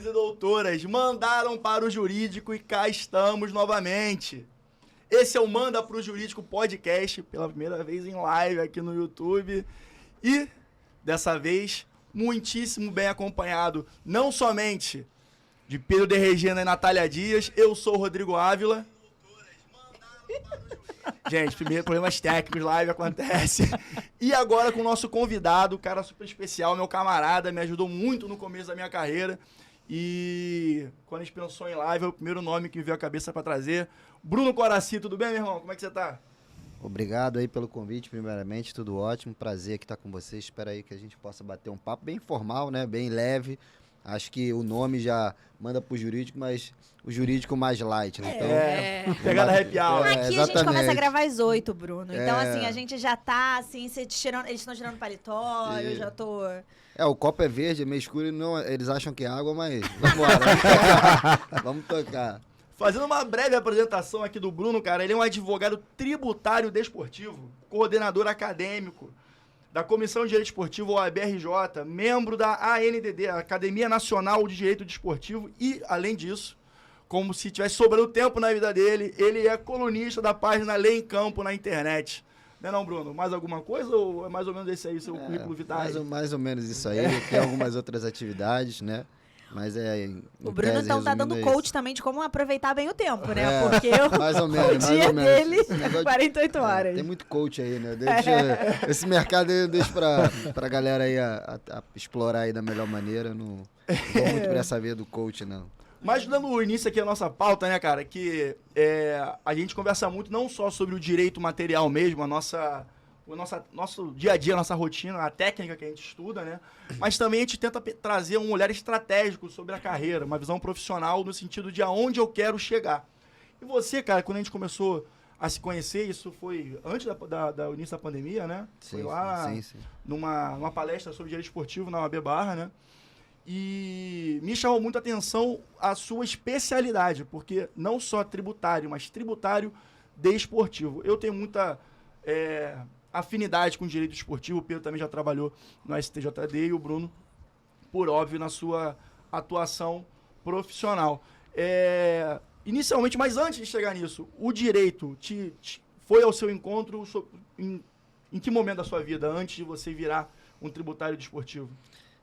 e doutoras, mandaram para o jurídico e cá estamos novamente. Esse é o Manda pro Jurídico Podcast, pela primeira vez em live aqui no YouTube. E, dessa vez, muitíssimo bem acompanhado, não somente de Pedro de Regina e Natália Dias, eu sou o Rodrigo Ávila. Gente, primeiro, problemas técnicos, live acontece. E agora com o nosso convidado, cara super especial, meu camarada, me ajudou muito no começo da minha carreira. E quando a gente pensou em live, é o primeiro nome que me veio à cabeça para trazer. Bruno Coraci, tudo bem, meu irmão? Como é que você tá? Obrigado aí pelo convite, primeiramente, tudo ótimo, prazer aqui estar com vocês. Espero aí que a gente possa bater um papo bem informal, né, bem leve. Acho que o nome já manda pro jurídico, mas o jurídico mais light, né? Então, pegada happy hour. Aqui a gente começa a gravar às 8, Bruno. Então, assim, a gente já tá, assim, eles estão tirando paletó, eu já tô... O copo é verde, é meio escuro, e não, eles acham que é água, mas vamos embora. Vamos tocar. Fazendo uma breve apresentação aqui do Bruno, cara, ele é um advogado tributário desportivo, coordenador acadêmico da Comissão de Direito Esportivo, OAB-RJ, membro da ANDD, Academia Nacional de Direito Desportivo, e, além disso, como se tivesse sobrando tempo na vida dele, ele é colunista da página Lei em Campo na internet. Não é não, Bruno? Mais alguma coisa ou é mais ou menos esse aí, seu currículo vital? Mais ou menos isso aí, tem algumas outras atividades, né? Mas o Bruno então tá dando coach também de como aproveitar bem o tempo, né? Porque mais ou menos, o dia dele é 48 horas. Tem muito coach aí, né? Esse mercado aí deixa pra galera aí a explorar aí da melhor maneira. Não vou muito pra essa via do coach, não. Mas dando início aqui à nossa pauta, né, cara, que a gente conversa muito não só sobre o direito material mesmo, nosso dia a dia, a nossa rotina, a técnica que a gente estuda, né? Mas também a gente tenta trazer um olhar estratégico sobre a carreira, uma visão profissional no sentido de aonde eu quero chegar. E você, cara, quando a gente começou a se conhecer, isso foi antes da início da pandemia, né? Sim, foi lá sim. numa palestra sobre direito esportivo na OAB Barra, né? E me chamou muito a atenção a sua especialidade, porque não só tributário, mas tributário desportivo. Eu tenho muita afinidade com o direito esportivo, o Pedro também já trabalhou no STJD e o Bruno, por óbvio, na sua atuação profissional. Inicialmente, mas antes de chegar nisso, o direito foi ao seu encontro em que momento da sua vida, antes de você virar um tributário desportivo?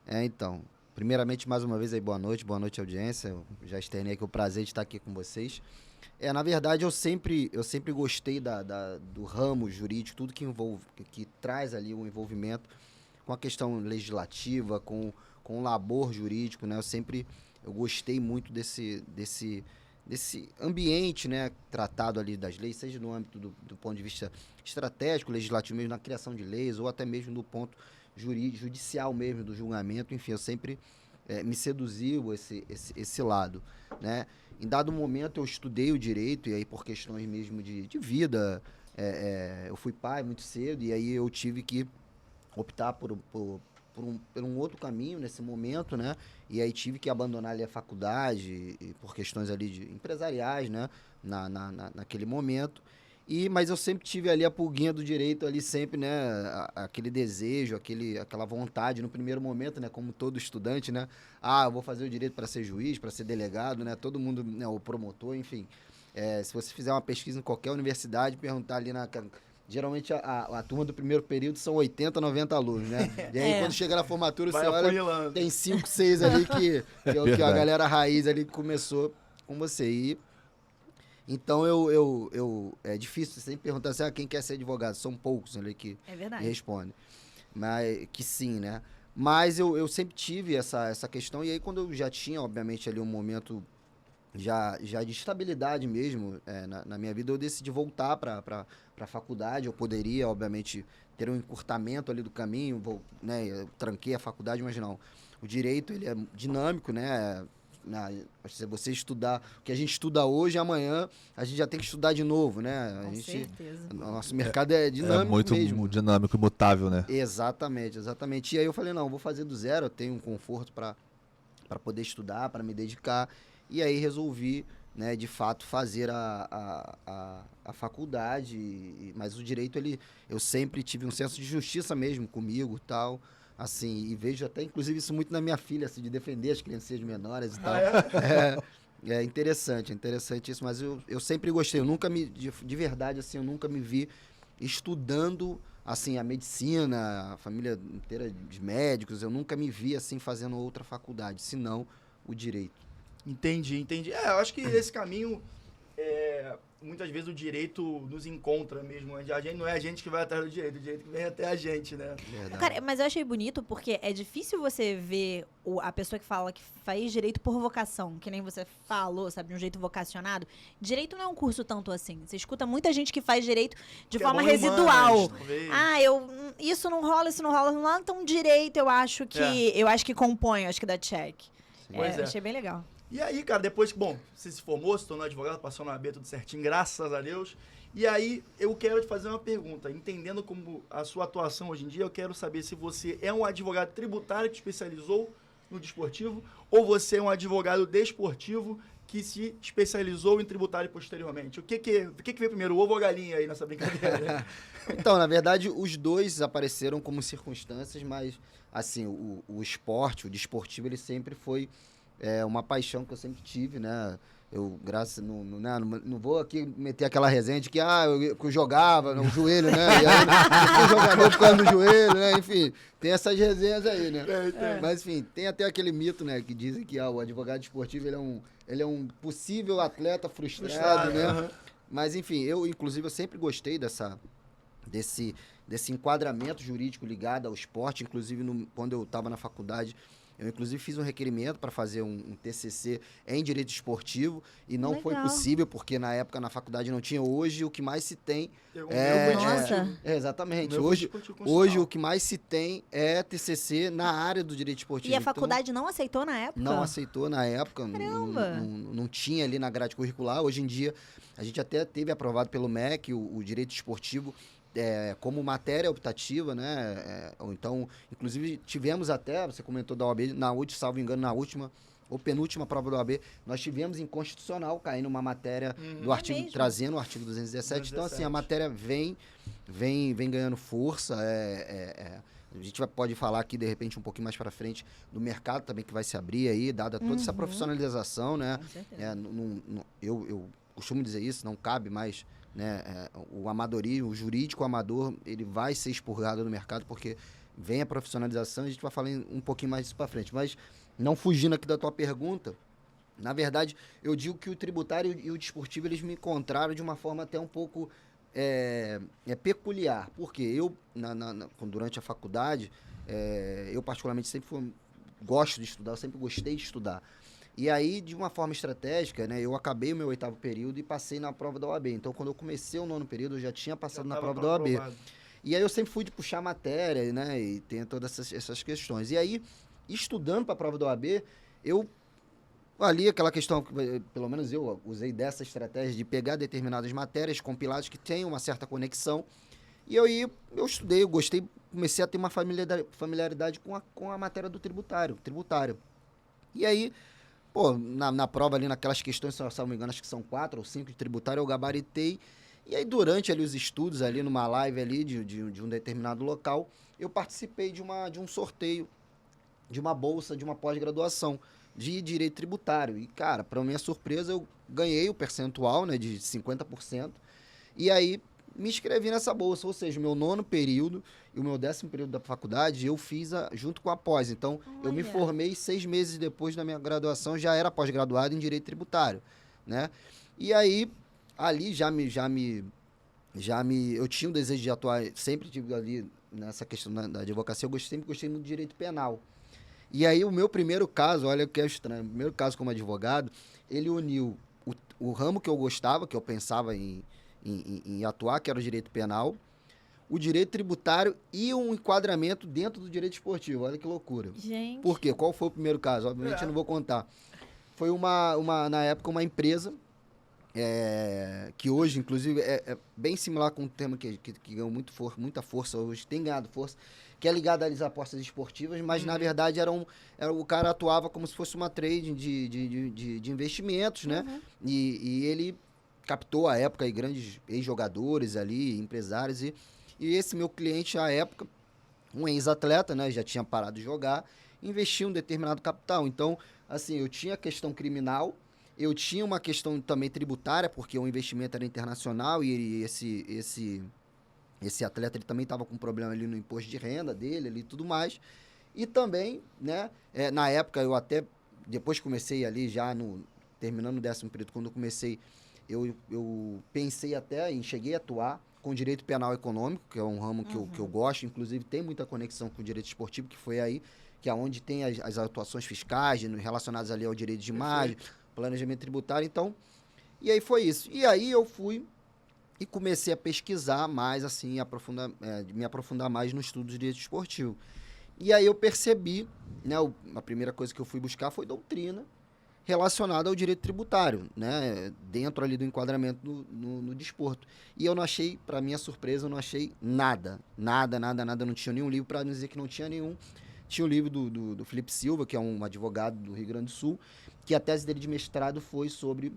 Então, primeiramente, mais uma vez, aí, boa noite audiência, eu já externei aqui o prazer de estar aqui com vocês. Na verdade, eu sempre gostei do ramo jurídico, tudo que traz ali o envolvimento com a questão legislativa, com o labor jurídico, né? Eu gostei muito desse ambiente, né, tratado ali das leis, seja no âmbito do ponto de vista estratégico, legislativo mesmo, na criação de leis, ou até mesmo no ponto judicial mesmo, do julgamento. Enfim, eu sempre me seduziu esse lado, né? Em dado momento eu estudei o direito, e aí por questões mesmo de vida, eu fui pai muito cedo, e aí eu tive que optar por um outro caminho nesse momento, né? E aí tive que abandonar ali a faculdade, por questões ali empresariais, né? Naquele momento. Mas eu sempre tive ali a pulguinha do direito ali sempre, né, aquele desejo, aquela vontade no primeiro momento, né, como todo estudante, né, eu vou fazer o direito para ser juiz, para ser delegado, né, todo mundo, né, o promotor, enfim. Se você fizer uma pesquisa em qualquer universidade, perguntar ali geralmente a turma do primeiro período são 80, 90 alunos, né, e aí quando chega na formatura você olha, tem 5, 6 ali que a galera raiz ali que começou com você. Então, é difícil você sempre perguntar assim, quem quer ser advogado? São poucos ali que respondem. Mas, que sim, né? Mas eu sempre tive essa questão, e aí quando eu já tinha, obviamente, ali um momento já de estabilidade mesmo na minha vida, eu decidi voltar para a faculdade. Eu poderia, obviamente, ter um encurtamento ali do caminho, né? Eu tranquei a faculdade, mas não. O direito, ele é dinâmico, né? Se você estudar o que a gente estuda hoje, amanhã a gente já tem que estudar de novo, né? Com certeza. O nosso mercado é dinâmico muito mesmo. Dinâmico e mutável, né? Exatamente. E aí eu falei, não, vou fazer do zero, eu tenho um conforto para poder estudar, para me dedicar. E aí resolvi, né, de fato, fazer a faculdade. Mas o direito, eu sempre tive um senso de justiça mesmo comigo, tal. assim, e vejo até, inclusive, isso muito na minha filha, assim, de defender as crianças menores e tal. É interessante isso, mas eu sempre gostei, eu nunca de verdade, assim, eu nunca me vi estudando, assim, a medicina, a família inteira de médicos, eu nunca me vi, assim, fazendo outra faculdade, senão o direito. Entendi. Eu acho que esse caminho, muitas vezes o direito nos encontra mesmo. A gente, não é a gente que vai atrás do direito, o direito que vem até a gente, né? Verdade. Cara, mas eu achei bonito porque é difícil você ver a pessoa que fala que faz direito por vocação, que nem você falou, sabe, de um jeito vocacionado. Direito não é um curso tanto assim. Você escuta muita gente que faz direito de Que forma é bom em residual. humanas, talvez. Isso não rola. Então direito eu acho que compõe, eu acho que dá check. Pois é. Achei bem legal. E aí, cara, depois que, bom, você se formou, se tornou advogado, passou na AB, tudo certinho, graças a Deus. E aí, eu quero te fazer uma pergunta. Entendendo como a sua atuação hoje em dia, eu quero saber se você é um advogado tributário que especializou no desportivo ou você é um advogado desportivo que se especializou em tributário posteriormente. O que veio primeiro, o ovo ou a galinha aí nessa brincadeira? Então, na verdade, os dois apareceram como circunstâncias, mas, assim, o esporte, o desportivo, ele sempre foi uma paixão que eu sempre tive, né? Eu, não vou aqui meter aquela resenha de que eu jogava no joelho, né? E aí, eu fui jogador por causa do joelho, né? Enfim, tem essas resenhas aí, né? Mas, enfim, tem até aquele mito, né? Que dizem que o advogado esportivo, ele é um possível atleta frustrado, né? Uhum. Mas, enfim, inclusive, eu sempre gostei desse enquadramento jurídico ligado ao esporte. Inclusive, quando eu estava na faculdade, eu, inclusive, fiz um requerimento para fazer um TCC em direito esportivo e não foi possível, porque na época na faculdade não tinha. Hoje, o que mais se tem exatamente. Hoje, o que mais se tem é TCC na área do direito esportivo. E a faculdade não aceitou na época? Não aceitou na época. Não tinha ali na grade curricular. Hoje em dia, a gente até teve aprovado pelo MEC o direito esportivo como matéria optativa, né? Ou então, inclusive, tivemos até, você comentou da OAB, salvo engano, na última ou penúltima prova da OAB, nós tivemos inconstitucional caindo uma matéria do artigo, trazendo o artigo 217. Então, assim, a matéria vem ganhando força. A gente pode falar aqui, de repente, um pouquinho mais para frente, do mercado também que vai se abrir aí, dada toda essa profissionalização, né? Com certeza. Eu costumo dizer isso, não cabe mais, né, o amadorismo, o jurídico amador, ele vai ser expurgado do mercado porque vem a profissionalização, a gente vai falar um pouquinho mais disso para frente. Mas, não fugindo aqui da tua pergunta, na verdade, eu digo que o tributário e o desportivo, eles me encontraram de uma forma até um pouco peculiar. Porque eu, durante a faculdade, eu particularmente sempre gosto de estudar, eu sempre gostei de estudar. E aí, de uma forma estratégica, né, eu acabei o meu 8º período e passei na prova da OAB. Então, quando eu comecei o 9º período, eu já tinha passado na prova da OAB. E aí, eu sempre fui de puxar matéria, né, e tem todas essas questões. E aí, estudando para a prova da OAB, eu ali aquela questão, pelo menos eu usei dessa estratégia de pegar determinadas matérias compiladas que tenham uma certa conexão. E aí, eu estudei, eu gostei, comecei a ter uma familiaridade com a matéria do tributário. E aí, na prova ali, naquelas questões, se eu não me engano, acho que são 4 ou 5 de tributário, eu gabaritei. E aí, durante ali os estudos, ali numa live ali de um determinado local, eu participei de um sorteio, de uma bolsa, de uma pós-graduação de direito tributário. E, cara, para minha surpresa, eu ganhei o percentual, né, de 50%. E aí, me inscrevi nessa bolsa, ou seja, o meu 9º período e o meu 10º período da faculdade, eu fiz junto com a pós. Então, eu me formei 6 meses depois da minha graduação, já era pós-graduado em Direito Tributário, né? E aí, ali eu tinha um desejo de atuar, sempre tive ali nessa questão da advocacia, sempre gostei muito de Direito Penal. E aí, o meu primeiro caso, olha o que é estranho, o primeiro caso como advogado, ele uniu o ramo que eu gostava, que eu pensava em atuar, que era o direito penal, o direito tributário e um enquadramento dentro do direito esportivo. Olha que loucura. Gente. Por quê? Qual foi o primeiro caso? Obviamente eu não vou contar. Foi na época, uma empresa que hoje, inclusive, é bem similar com um tema que ganhou muita força hoje, tem ganhado força, que é ligado às apostas esportivas, mas, na verdade, o cara atuava como se fosse uma trading de investimentos, né? E ele captou, à época, aí, grandes ex-jogadores ali, empresários, e esse meu cliente, à época, um ex-atleta, né? Já tinha parado de jogar, investia um determinado capital. Então, assim, eu tinha a questão criminal, eu tinha uma questão também tributária, porque o investimento era internacional e esse atleta ele também estava com problema ali no imposto de renda dele ali e tudo mais. E também, né, na época eu até, depois comecei ali já terminando o 10º período, quando eu comecei, eu pensei até em, cheguei a atuar com direito penal econômico, que é um ramo que eu gosto, inclusive tem muita conexão com o direito esportivo, que foi aí, que é onde tem as atuações fiscais relacionadas ali ao direito de imagem, planejamento tributário, então, e aí foi isso. E aí eu fui e comecei a pesquisar mais, assim, me aprofundar mais no estudo de direito esportivo. E aí eu percebi, né, a primeira coisa que eu fui buscar foi doutrina relacionada ao direito tributário, né, dentro ali do enquadramento no desporto. E eu não achei, para minha surpresa, eu não achei nada, não tinha nenhum livro, para não dizer que não tinha nenhum. Tinha o livro do Felipe Silva, que é um advogado do Rio Grande do Sul, que a tese dele de mestrado foi sobre,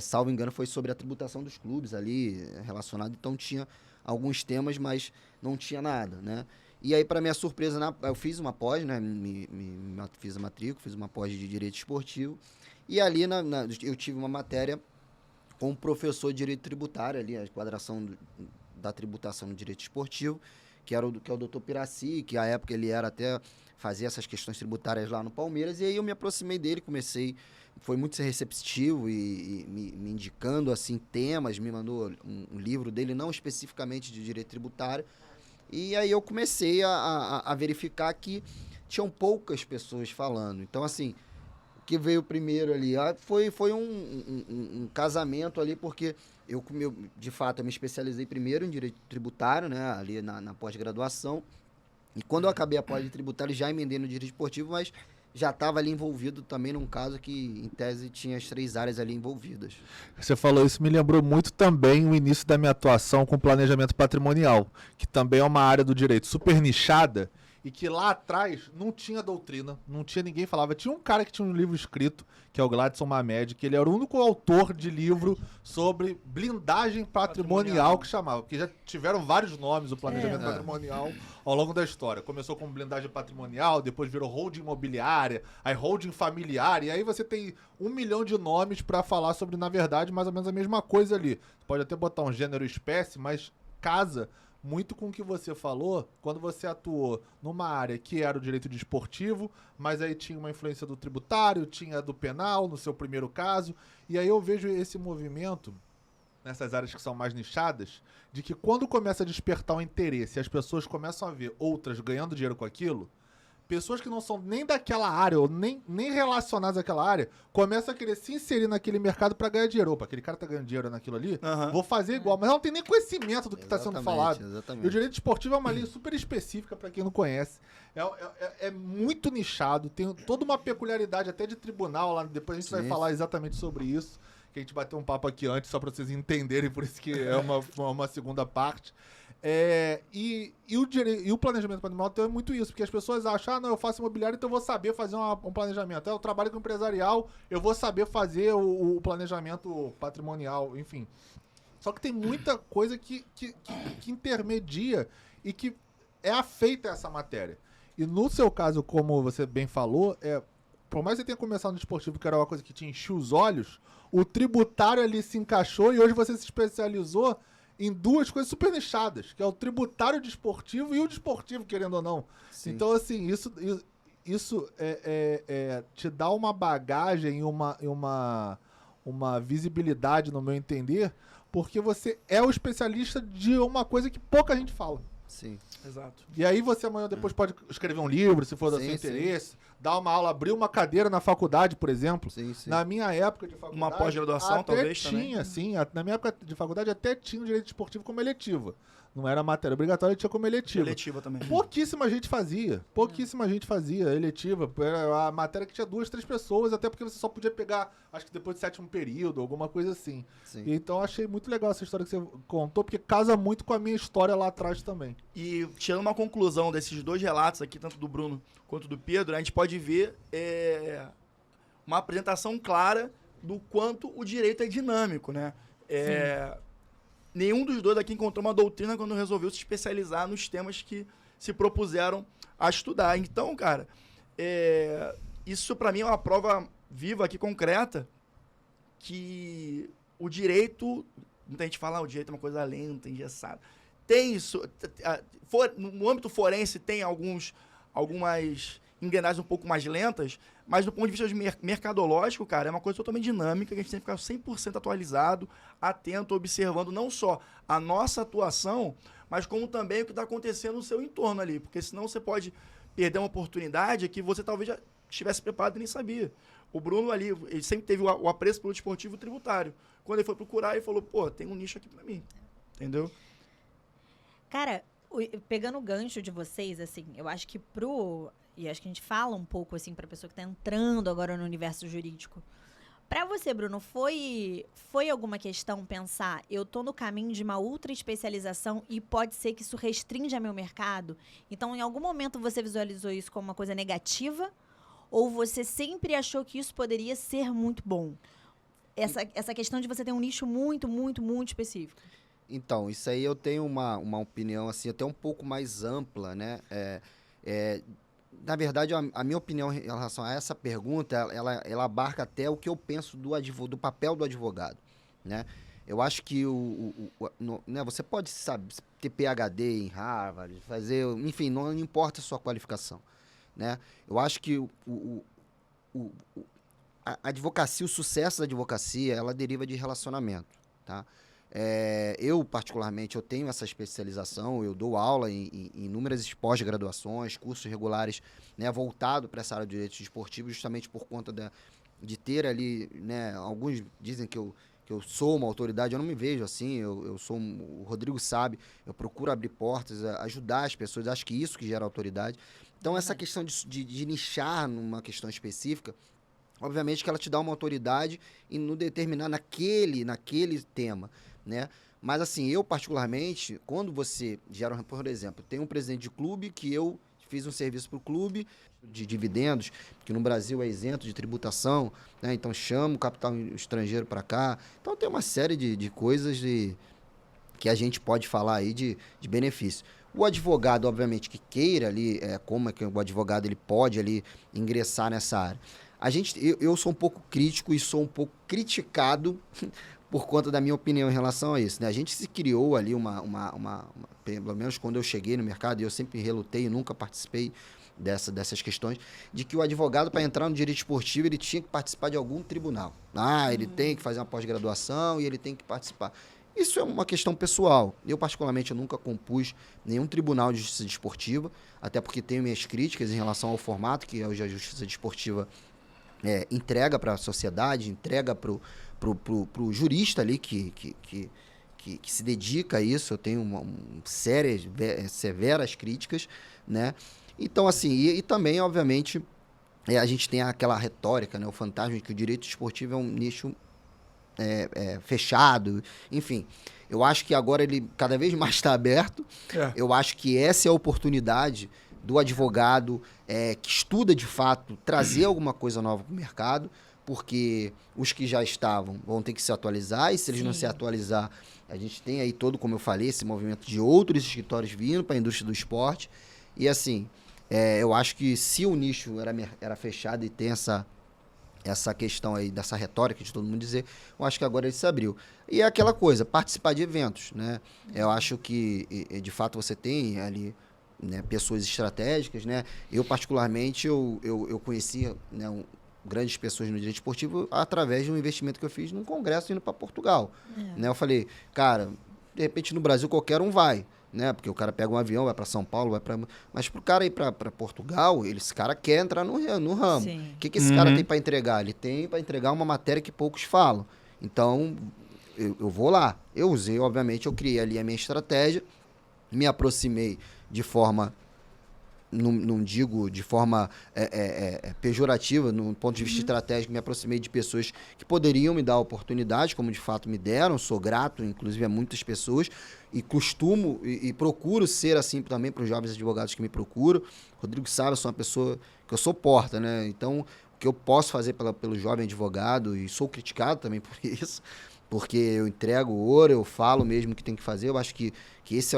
salvo engano, foi sobre a tributação dos clubes ali, relacionado, então tinha alguns temas, mas não tinha nada, né. E aí, para minha surpresa, eu fiz uma pós, né? Fiz a matrícula, fiz uma pós de Direito Esportivo. E ali eu tive uma matéria com um professor de Direito Tributário, ali, a enquadração da tributação no Direito Esportivo, que é o doutor Piraci, que à época ele fazia essas questões tributárias lá no Palmeiras. E aí eu me aproximei dele, foi muito receptivo e me indicando, assim, temas, me mandou um livro dele, não especificamente de Direito Tributário. E aí eu comecei a verificar que tinham poucas pessoas falando. Então, assim, o que veio primeiro ali foi um casamento ali, porque de fato, eu me especializei primeiro em direito tributário, né, ali na pós-graduação. E quando eu acabei a pós de tributário, já emendei no direito esportivo, mas já estava ali envolvido também num caso que, em tese, tinha as 3 áreas ali envolvidas. Você falou isso, me lembrou muito também o início da minha atuação com planejamento patrimonial, que também é uma área do direito super nichada e que lá atrás não tinha doutrina, não tinha ninguém falava. Tinha um cara que tinha um livro escrito, que é o Gladson Mamed, que ele era o único autor de livro sobre blindagem patrimonial que chamava, porque já tiveram vários nomes o planejamento patrimonial ao longo da história. Começou com blindagem patrimonial, depois virou holding imobiliária, aí holding familiar, e aí você tem 1 milhão de nomes para falar sobre, na verdade, mais ou menos a mesma coisa ali. Você pode até botar um gênero e espécie, mas casa muito com o que você falou quando você atuou numa área que era o direito desportivo, mas aí tinha uma influência do tributário, tinha do penal, no seu primeiro caso, e aí eu vejo esse movimento nessas áreas que são mais nichadas, de que quando começa a despertar um interesse e as pessoas começam a ver outras ganhando dinheiro com aquilo, pessoas que não são nem daquela área ou nem relacionadas àquela área começam a querer se inserir naquele mercado para ganhar dinheiro. Opa, aquele cara tá ganhando dinheiro naquilo ali, vou fazer igual. Mas ela não tem nem conhecimento do que está sendo falado. Exatamente. E o direito esportivo é uma linha super específica para quem não conhece. É muito nichado, tem toda uma peculiaridade até de tribunal lá. Depois a gente vai falar exatamente sobre isso, que a gente bateu um papo aqui antes só para vocês entenderem, por isso que é uma segunda parte. E o planejamento patrimonial é muito isso, porque as pessoas acham, não, eu faço imobiliário, então eu vou saber fazer um planejamento. Eu trabalho com empresarial, eu vou saber fazer o planejamento patrimonial, enfim. Só que tem muita coisa que intermedia e que é afeita a essa matéria. E no seu caso, como você bem falou, por mais que você tenha começado no esportivo, que era uma coisa que te enchia os olhos, o tributário ali se encaixou e hoje você se especializou em 2 coisas super nichadas, que é o tributário desportivo e o desportivo, querendo ou não. Sim. Então, assim, isso te dá uma bagagem e uma visibilidade, no meu entender, porque você é o especialista de uma coisa que pouca gente fala. Sim. Exato. E aí você amanhã depois pode escrever um livro, se for do seu interesse, dar uma aula, abrir uma cadeira na faculdade, por exemplo. Sim. Na minha época de faculdade... Uma pós-graduação, talvez, tinha, também. Sim. Na minha época de faculdade até tinha o direito esportivo como eletiva. Não era matéria obrigatória, tinha como eletiva. Eletiva também. Pouquíssima gente fazia eletiva. Era a matéria que tinha 2, 3 pessoas, até porque você só podia pegar, acho que depois do 7º período, alguma coisa assim. Sim. E então achei muito legal essa história que você contou, porque casa muito com a minha história lá atrás também. E tirando uma conclusão desses 2 relatos aqui, tanto do Bruno quanto do Pedro, a gente pode ver uma apresentação clara do quanto o direito é dinâmico, né? Nenhum dos 2 aqui encontrou uma doutrina quando resolveu se especializar nos temas que se propuseram a estudar. Então, cara, isso para mim é uma prova viva aqui, concreta, que o direito, muita gente fala, o direito é uma coisa lenta, engessada. Tem isso, no âmbito forense tem algumas engrenagens um pouco mais lentas, mas do ponto de vista mercadológico, cara, é uma coisa totalmente dinâmica, que a gente tem que ficar 100% atualizado, atento, observando não só a nossa atuação, mas como também o que está acontecendo no seu entorno ali, porque senão você pode perder uma oportunidade que você talvez já estivesse preparado e nem sabia. O Bruno ali, ele sempre teve o apreço pelo desportivo tributário. Quando ele foi procurar, ele falou, pô, tem um nicho aqui para mim, entendeu? Cara, pegando o gancho de vocês, assim, eu acho que e acho que a gente fala um pouco, assim, pra pessoa que tá entrando agora no universo jurídico. Pra você, Bruno, foi alguma questão pensar, eu tô no caminho de uma ultra especialização e pode ser que isso restrinja meu mercado? Então, em algum momento você visualizou isso como uma coisa negativa? Ou você sempre achou que isso poderia ser muito bom? Essa questão de você ter um nicho muito, muito, muito específico. Então, isso aí eu tenho uma opinião, assim, até um pouco mais ampla, né? Na verdade, a minha opinião em relação a essa pergunta, ela abarca até o que eu penso do papel do advogado, né? Eu acho que né, você pode, sabe, ter PhD em Harvard, fazer, enfim, não importa a sua qualificação, né? Eu acho que a advocacia, o sucesso da advocacia, ela deriva de relacionamento, tá? Eu, particularmente, eu tenho essa especialização, eu dou aula em inúmeras pós-graduações, cursos regulares, né, voltado para essa área de direito desportivo, justamente por conta de ter ali, né, alguns dizem que eu sou uma autoridade, eu não me vejo assim, eu sou, o Rodrigo sabe, eu procuro abrir portas, ajudar as pessoas, acho que isso que gera autoridade. Então, essa questão de nichar numa questão específica, obviamente que ela te dá uma autoridade e no determinar naquele tema, né? Mas assim, eu particularmente, quando você gera, por exemplo, tem um presidente de clube que eu fiz um serviço para o clube de dividendos, que no Brasil é isento de tributação, né? Então chamo o capital estrangeiro para cá. Então tem uma série de coisas que a gente pode falar aí de benefício. O advogado, obviamente, que queira ali, como é que o advogado ele pode ali ingressar nessa área. Eu sou um pouco crítico e sou um pouco criticado por conta da minha opinião em relação a isso, né? A gente se criou ali pelo menos quando eu cheguei no mercado, e eu sempre relutei e nunca participei dessas questões, de que o advogado, para entrar no direito esportivo, ele tinha que participar de algum tribunal. Ele tem que fazer uma pós-graduação e ele tem que participar. Isso é uma questão pessoal. Eu, particularmente, eu nunca compus nenhum tribunal de justiça desportiva, até porque tenho minhas críticas em relação ao formato que hoje a justiça desportiva entrega para a sociedade, entrega para o jurista ali que se dedica a isso. Eu tenho severas críticas, né? Então, assim, e também, obviamente, a gente tem aquela retórica, né? O fantasma de que o direito esportivo é um nicho fechado, enfim. Eu acho que agora ele cada vez mais está aberto. Eu acho que essa é a oportunidade do advogado que estuda de fato trazer alguma coisa nova para o mercado, porque os que já estavam vão ter que se atualizar, e se eles não se atualizar, a gente tem aí todo, como eu falei, esse movimento de outros escritórios vindo para a indústria do esporte. E assim, eu acho que se o nicho era fechado e tem essa questão aí dessa retórica de todo mundo dizer, eu acho que agora ele se abriu. E é aquela coisa, participar de eventos, né? Eu acho que, de fato, você tem ali, né, pessoas estratégicas, né? Eu, particularmente, eu conhecia, né, grandes pessoas no direito esportivo através de um investimento que eu fiz num congresso indo para Portugal. Né? Eu falei, cara, de repente no Brasil qualquer um vai, né? Porque o cara pega um avião, vai para São Paulo, mas pro cara ir para Portugal, esse cara quer entrar no ramo. O que esse cara tem para entregar? Ele tem para entregar uma matéria que poucos falam. Então, eu vou lá. Eu usei, obviamente, eu criei ali a minha estratégia, me aproximei de forma, não digo de forma pejorativa, no ponto de vista estratégico, me aproximei de pessoas que poderiam me dar oportunidade, como de fato me deram, sou grato, inclusive, a muitas pessoas, e costumo e procuro ser assim também para os jovens advogados que me procuram. Rodrigo sabe, eu sou uma pessoa que eu sou porta, né? Então, o que eu posso fazer pelo jovem advogado, e sou criticado também por isso, porque eu entrego ouro, eu falo mesmo o que tem que fazer. Eu acho que esse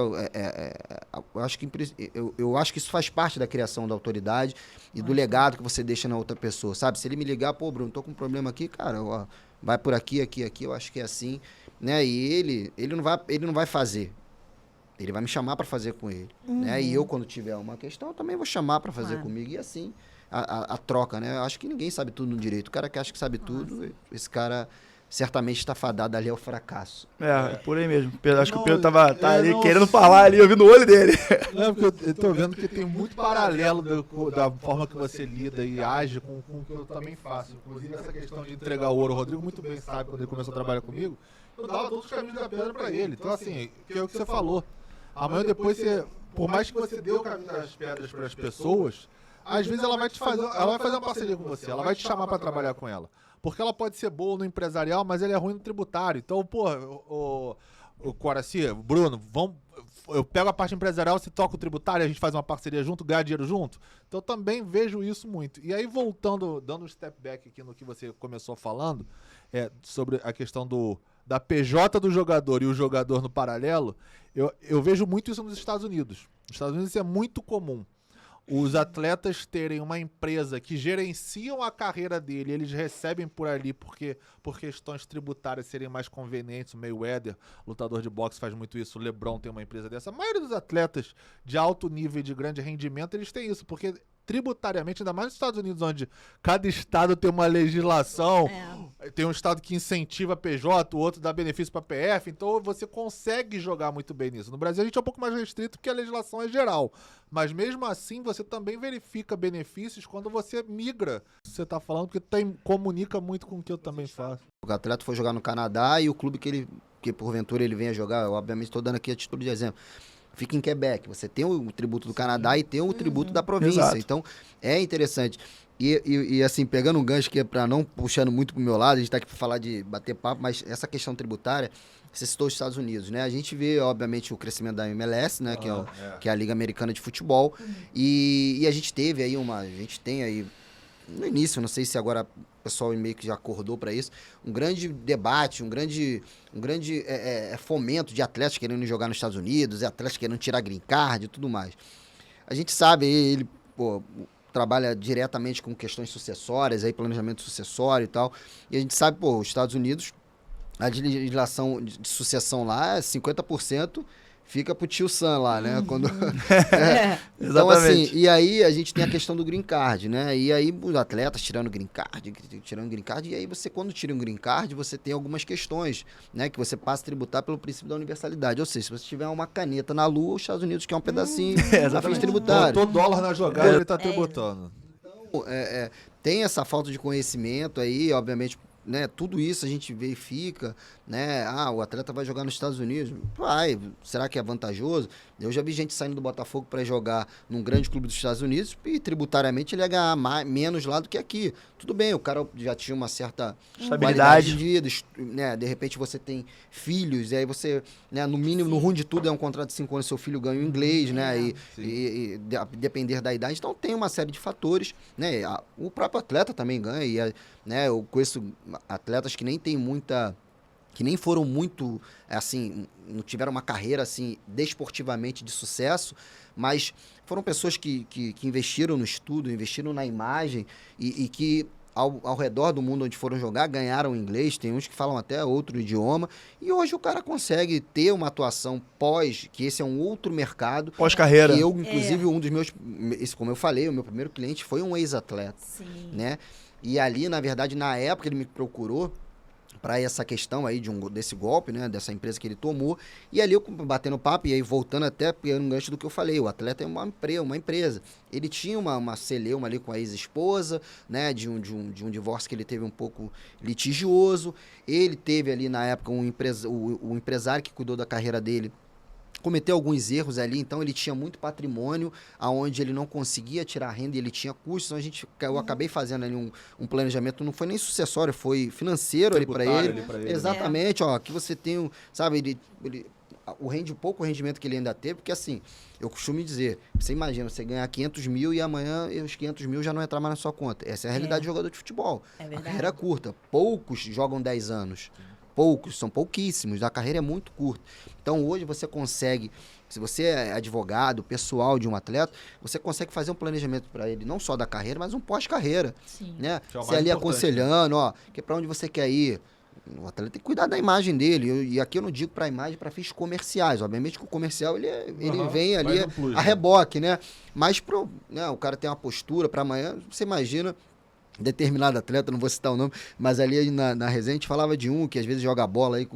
eu acho que isso faz parte da criação da autoridade e do legado que você deixa na outra pessoa, sabe? Se ele me ligar, pô, Bruno, tô com um problema aqui, cara, ó, vai por aqui, eu acho que é assim, né? E ele não vai fazer. Ele vai me chamar para fazer com ele, né? E eu, quando tiver uma questão, eu também vou chamar para fazer comigo. E assim, a troca, né? Eu acho que ninguém sabe tudo no direito. O cara que acha que sabe tudo, esse cara certamente está fadado ali ao fracasso. É por aí mesmo. Acho que o Pedro tá ali querendo falar ali, eu vi no olho dele. Não, porque eu tô vendo que tem muito paralelo da forma que você lida e age com o que eu também faço. Inclusive essa questão de entregar o ouro. O Rodrigo muito bem sabe, quando ele começou a trabalhar comigo, eu dava todos os caminhos da pedra para ele. Então assim, que é o que você falou. Amanhã depois por mais que você dê o caminho das pedras para as pessoas, às vezes ela vai fazer uma parceria com você, ela vai te chamar para trabalhar com ela. Porque ela pode ser boa no empresarial, mas ela é ruim no tributário. Então, pô, o Coraci, Bruno, eu pego a parte empresarial, você toca o tributário, a gente faz uma parceria junto, ganha dinheiro junto. Então, eu também vejo isso muito. E aí, voltando, dando um step back aqui no que você começou falando, sobre a questão da PJ do jogador e o jogador no paralelo, eu vejo muito isso nos Estados Unidos. Nos Estados Unidos isso é muito comum. Os atletas terem uma empresa que gerenciam a carreira dele, eles recebem por ali por questões tributárias serem mais convenientes. O Mayweather, lutador de boxe, faz muito isso. O LeBron tem uma empresa dessa. A maioria dos atletas de alto nível e de grande rendimento, eles têm isso, porque tributariamente, ainda mais nos Estados Unidos, onde cada estado tem uma legislação, tem um estado que incentiva a PJ, o outro dá benefício para PF, então você consegue jogar muito bem nisso. No Brasil a gente é um pouco mais restrito porque a legislação é geral, mas mesmo assim você também verifica benefícios quando você migra. Você tá falando que comunica muito com o que eu também faço. O atleta foi jogar no Canadá e o clube que porventura ele venha jogar, eu, obviamente estou dando aqui a título de exemplo, fica em Quebec. Você tem o tributo do Canadá e tem o tributo da província. Exato. Então, é interessante. E assim, pegando um gancho que é para não puxando muito pro meu lado, a gente tá aqui para falar de bater papo, mas essa questão tributária, você citou os Estados Unidos, né? A gente vê, obviamente, o crescimento da MLS, né? Que é a Liga Americana de Futebol. E a gente teve aí a gente tem aí, no início, não sei se agora o pessoal meio que já acordou para isso, um grande debate, um grande fomento de atletas querendo jogar nos Estados Unidos, atletas querendo tirar green card e tudo mais. A gente sabe, ele trabalha diretamente com questões sucessórias, aí, planejamento sucessório e tal, e a gente sabe, os Estados Unidos, a legislação de sucessão lá é 50%, fica pro tio Sam lá, né? Quando... Então, assim, e aí a gente tem a questão do green card, né? E aí os atletas tirando green card, e aí você, quando tira um green card, você tem algumas questões, né? Que você passa a tributar pelo princípio da universalidade. Ou seja, se você tiver uma caneta na lua, os Estados Unidos quer um pedacinho da ficha tributária. Botou dólar na jogada, ele tá tributando. Então, tem essa falta de conhecimento aí, obviamente, né, tudo isso a gente verifica, né, o atleta vai jogar nos Estados Unidos, vai, será que é vantajoso? Eu já vi gente saindo do Botafogo para jogar num grande clube dos Estados Unidos e tributariamente ele ia ganhar menos lá do que aqui. Tudo bem, o cara já tinha uma certa estabilidade de vida, né, de repente você tem filhos, e aí você, né, no mínimo, no ruim de tudo é um contrato de 5 anos, seu filho ganha o inglês, né, e depender da idade, então tem uma série de fatores, né, o próprio atleta também ganha, né, eu conheço atletas que nem tem muita, que nem foram muito, assim, não tiveram uma carreira, assim, desportivamente de sucesso, mas foram pessoas que investiram no estudo, investiram na imagem e que ao redor do mundo onde foram jogar, ganharam inglês, tem uns que falam até outro idioma, e hoje o cara consegue ter uma atuação que esse é um outro mercado. Pós-carreira. Eu, inclusive, um dos meus, como eu falei, o meu primeiro cliente foi um ex-atleta, né? E ali, na verdade, na época ele me procurou para essa questão aí desse golpe, né, dessa empresa que ele tomou, e ali eu batendo papo, e aí voltando até pegando um gancho do que eu falei, o atleta é uma empresa, ele tinha uma celeuma ali com a ex-esposa, né, de um divórcio que ele teve um pouco litigioso, ele teve ali na época o empresário que cuidou da carreira dele, cometeu alguns erros ali, então ele tinha muito patrimônio, aonde ele não conseguia tirar renda e ele tinha custos, então eu acabei fazendo ali um planejamento, não foi nem sucessório, foi financeiro ali para ele. Exatamente, aqui você tem, sabe, o pouco rendimento que ele ainda teve, porque assim, eu costumo dizer, você imagina, você ganhar 500 mil e amanhã os 500 mil já não entrar mais na sua conta. Essa é a realidade do jogador de futebol. É verdade. A carreira é curta, poucos jogam 10 anos. poucos, são pouquíssimos, a carreira é muito curta. Então hoje você consegue, se você é advogado, pessoal de um atleta, você consegue fazer um planejamento para ele, não só da carreira, mas um pós-carreira, Sim. né? Que é o Você mais ali importante, aconselhando, ó, que para onde você quer ir. O atleta tem que cuidar da imagem dele. E aqui eu não digo para imagem, para fins comerciais. Obviamente que o comercial ele vem ali Vai no plus, a né? reboque, né? Mas né, o cara tem uma postura para amanhã, você imagina determinado atleta, não vou citar o nome, mas ali na resenha a gente falava de um que às vezes joga bola aí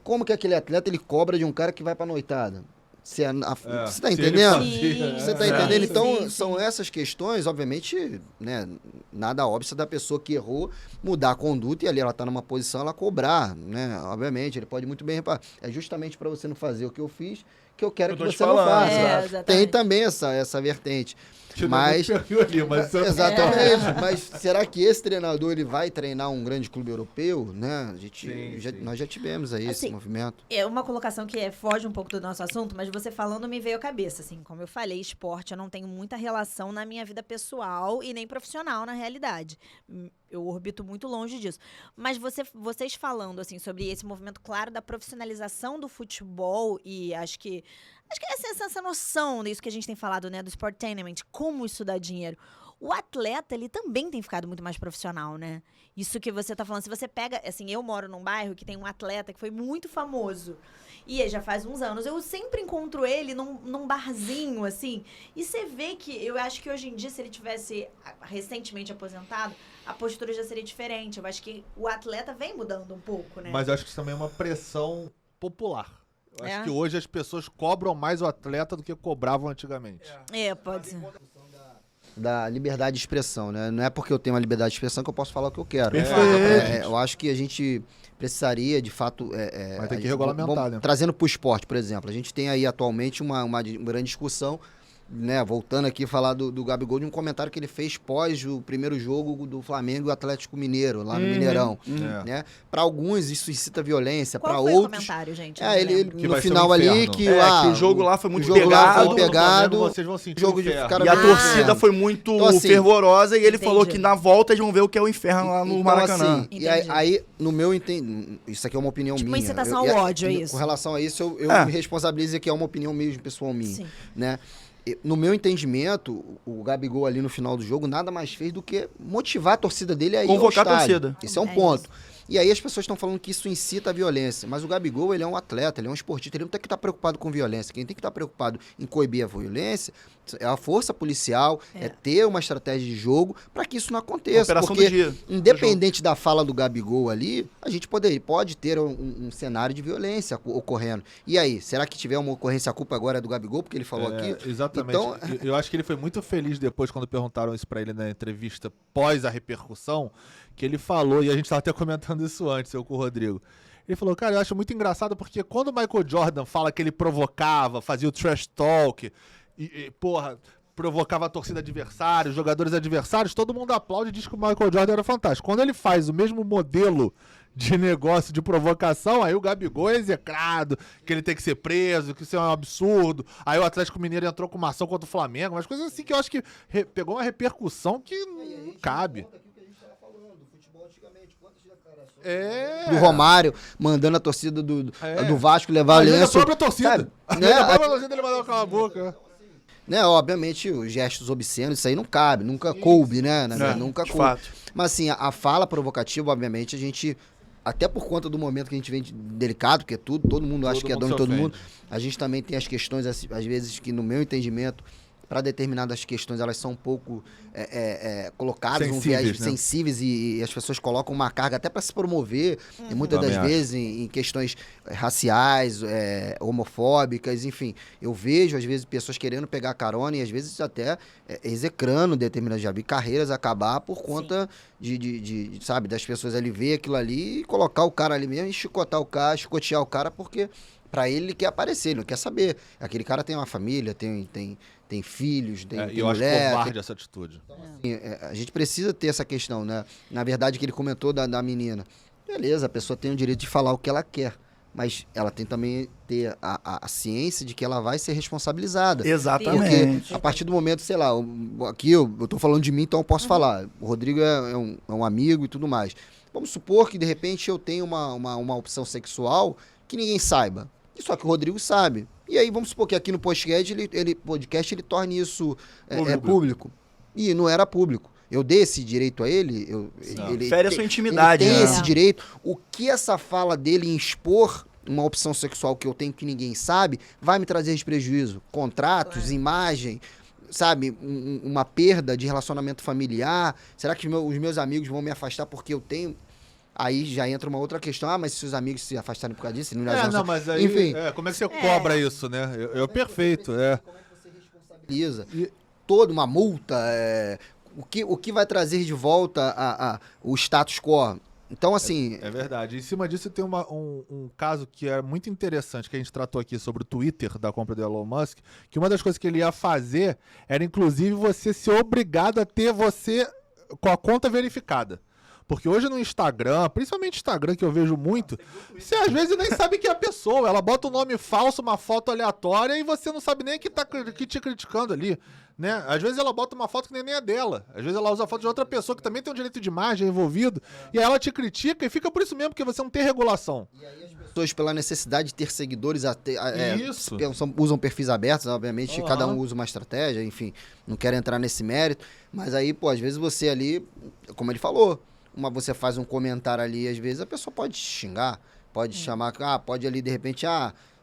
como que aquele atleta ele cobra de um cara que vai pra noitada? Você tá se ele entendendo? fazia, Você tá Sim, entendendo? sim, Então, sim. são essas questões, obviamente, né, nada óbvio da pessoa que errou mudar a conduta e ali ela tá numa posição, ela cobrar, né? Obviamente, ele pode muito bem reparar. É justamente para você não fazer o que eu fiz, que eu quero Eu que tô te você não falando, faça. exato. Tem também essa vertente. Que Mas, não perfil ali, mas exatamente, mas será que esse treinador ele vai treinar um grande clube europeu, né? Sim. Nós já tivemos aí esse Assim, movimento. É uma colocação que foge um pouco do nosso assunto, mas você falando me veio à cabeça, assim, como eu falei, esporte, eu não tenho muita relação na minha vida pessoal e nem profissional, na realidade. Eu orbito muito longe disso. Mas vocês falando, assim, sobre esse movimento claro da profissionalização do futebol e acho que essa noção disso que a gente tem falado, né, do sportainment, como isso dá dinheiro. O atleta, ele também tem ficado muito mais profissional, né? Isso que você tá falando. Se você pega, assim, eu moro num bairro que tem um atleta que foi muito famoso. E já faz uns anos. Eu sempre encontro ele num barzinho, assim. E você vê que, eu acho que hoje em dia, se ele tivesse recentemente aposentado, a postura já seria diferente. Eu acho que o atleta vem mudando um pouco, né? Mas eu acho que isso também é uma pressão popular. Eu acho É? que hoje as pessoas cobram mais o atleta do que cobravam antigamente. Pode ser. Da liberdade de expressão, né? Não é porque eu tenho uma liberdade de expressão que eu posso falar o que eu quero. Perfeito. Eu acho que a gente precisaria, de fato... Mas tem que a gente- regulamentar, vamos- né? Trazendo para o esporte, por exemplo. A gente tem aí atualmente uma grande discussão, né? Voltando aqui a falar do Gabigol, de um comentário que ele fez pós o primeiro jogo do Flamengo e o Atlético Mineiro, lá no Mineirão. É. Né? Para alguns isso incita violência, para Qual foi o outros... comentário, gente? Eu É, não ele lembro. Que no vai ser final um ali inferno. que... Que o jogo lá foi muito o jogo lá pegado. foi pegado. Vocês vão sentir jogo o de inferno. cara E a Ah, torcida foi muito Então, assim, fervorosa e ele entendi. falou que na volta eles vão ver o que é o inferno lá no Então, Maracanã. assim, e aí, Entendi. no meu entendimento, isso aqui é uma opinião Tipo, uma minha. incitação ao ódio, é isso? Com relação a isso, eu É. me responsabilizo que é uma opinião mesmo pessoal minha, Sim. né? No meu entendimento, o Gabigol ali no final do jogo nada mais fez do que motivar a torcida dele a ir ao Convocar a estádio. torcida. Esse é um É ponto. E aí as pessoas estão falando que isso incita a violência. Mas o Gabigol, ele é um atleta, ele é um esportista, ele não tem que estar preocupado com violência. Quem tem que estar preocupado em coibir a violência é a força policial, é ter uma estratégia de jogo para que isso não aconteça. Operação porque do dia. independente da fala do Gabigol ali, a gente pode ter um cenário de violência ocorrendo. E aí, será que tiver uma ocorrência, a culpa agora é do Gabigol, porque ele falou aqui? Exatamente. Então- Eu acho que ele foi muito feliz depois, quando perguntaram isso pra ele na entrevista pós a repercussão, que ele falou, e a gente tava até comentando isso antes, eu com o Rodrigo. Ele falou, cara, eu acho muito engraçado porque quando o Michael Jordan fala que ele provocava, fazia o trash talk, porra, provocava a torcida adversária, os jogadores adversários, todo mundo aplaude e diz que o Michael Jordan era fantástico. Quando ele faz o mesmo modelo de negócio de provocação, aí o Gabigol é execrado, que ele tem que ser preso, que isso é um absurdo. Aí o Atlético Mineiro entrou com uma ação contra o Flamengo, umas coisas assim que eu acho que pegou uma repercussão que não cabe. Do Romário, mandando a torcida do Vasco levar Às vezes lenço. a própria torcida. Sabe? Às Né? vezes a própria torcida ele mandava calar a boca. Né, obviamente, os gestos obscenos, isso aí não cabe, nunca coube, né? Nunca de coube. fato. Mas assim, a fala provocativa, obviamente, a gente, até por conta do momento que a gente vem delicado, porque todo mundo acha que é mundo dono de se todo mundo, ofende. a gente também tem as questões, às vezes, que no meu entendimento, para determinadas questões, elas são um pouco colocadas, um Sensíveis, viés né? sensíveis e as pessoas colocam uma carga até para se promover, e muitas Também das acho. vezes em questões raciais, homofóbicas, enfim. Eu vejo, às vezes, pessoas querendo pegar carona e, às vezes, até execrando determinadas, já vi carreiras acabar por conta sabe, das pessoas ali ver aquilo ali e colocar o cara ali mesmo e chicotear o cara, porque pra ele quer aparecer, ele não quer saber. Aquele cara tem uma família, tem filhos, tem E eu acho mulher. covarde essa atitude. A gente precisa ter essa questão, né? Na verdade, que ele comentou da menina. Beleza, a pessoa tem o direito de falar o que ela quer, mas ela tem também ter a ciência de que ela vai ser responsabilizada. Exatamente. Porque a partir do momento, sei lá, aqui eu tô falando de mim, então eu posso falar. O Rodrigo é um amigo e tudo mais. Vamos supor que, de repente, eu tenho uma opção sexual que ninguém saiba. E só que o Rodrigo sabe. E aí, vamos supor que aqui no podcast ele torne isso público. E não era público. Eu dei esse direito a ele. Ele fere a sua intimidade. Ele tem né? esse direito. O que essa fala dele em expor uma opção sexual que eu tenho que ninguém sabe, vai me trazer prejuízo. Contratos, imagem, sabe? Uma perda de relacionamento familiar. Será que os meus amigos vão me afastar porque eu tenho... Aí já entra uma outra questão. Ah, mas se os amigos se afastarem por causa disso... mas aí... Enfim. Como é que você cobra isso, né? Perfeito, Como é que você responsabiliza? Toda uma multa... O que vai trazer de volta o status quo? Então, assim... É verdade. Em cima disso tem um caso que é muito interessante, que a gente tratou aqui sobre o Twitter da compra do Elon Musk, que uma das coisas que ele ia fazer era, inclusive, você ser obrigado a ter você com a conta verificada. Porque hoje no Instagram, principalmente Instagram, que eu vejo muito, você às vezes nem sabe quem é a pessoa. Ela bota um nome falso, uma foto aleatória, e você não sabe nem que tá te criticando ali, né? Às vezes ela bota uma foto que nem é dela. Às vezes ela usa a foto de outra pessoa que também tem um direito de imagem envolvido. E aí ela te critica e fica por isso mesmo, porque você não tem regulação. E aí as pessoas, pela necessidade de ter seguidores, Isso. usam perfis abertos, obviamente, cada um usa uma estratégia, enfim, não quero entrar nesse mérito. Mas aí, pô, às vezes você ali, como ele falou, você faz um comentário ali, às vezes a pessoa pode te xingar, pode chamar, pode ali de repente,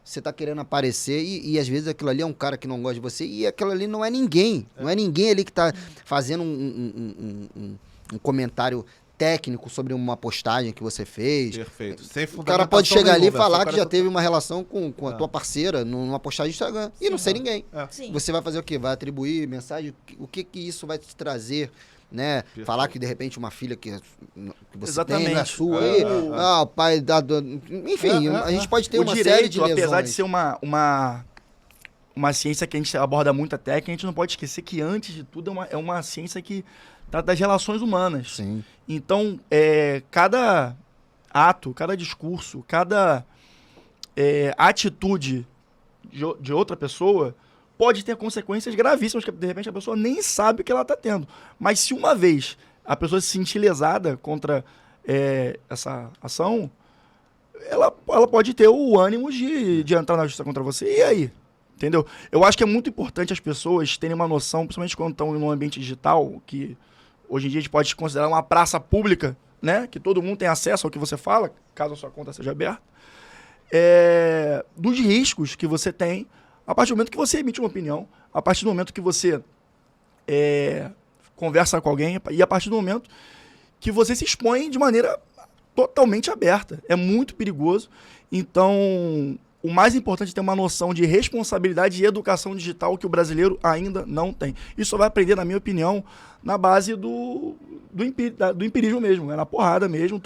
você tá querendo aparecer e às vezes aquilo ali é um cara que não gosta de você e aquilo ali não é ninguém, não é ninguém ali que tá fazendo um comentário técnico sobre uma postagem que você fez. Perfeito. Sem O cara pode chegar ali e falar que já teve teve uma relação com a tua parceira numa postagem do Instagram e não ser ninguém. Sim. Você vai fazer o quê? Vai atribuir mensagem? O que isso vai te trazer? Né? Perfeito. Falar que de repente uma filha que você Exatamente. tem, não é sua, aí, o pai dá... Enfim, a gente pode ter O uma direito, série de lesões. apesar de ser uma ciência que a gente aborda muito a técnica, a gente não pode esquecer que, antes de tudo, é uma ciência que trata das relações humanas. Sim. Então, cada ato, cada discurso, cada atitude de outra pessoa pode ter consequências gravíssimas, que de repente a pessoa nem sabe o que ela está tendo. Mas se uma vez a pessoa se sentir lesada contra essa ação, ela pode ter o ânimo de entrar na justiça contra você. E aí? Entendeu? Eu acho que é muito importante as pessoas terem uma noção, principalmente quando estão no ambiente digital, que hoje em dia a gente pode considerar uma praça pública, né? Que todo mundo tem acesso ao que você fala, caso a sua conta seja aberta, dos riscos que você tem a partir do momento que você emite uma opinião, a partir do momento que você conversa com alguém e a partir do momento que você se expõe de maneira totalmente aberta. É muito perigoso. Então, o mais importante é ter uma noção de responsabilidade e educação digital que o brasileiro ainda não tem. Isso só vai aprender, na minha opinião, na base do empirismo mesmo, na porrada mesmo,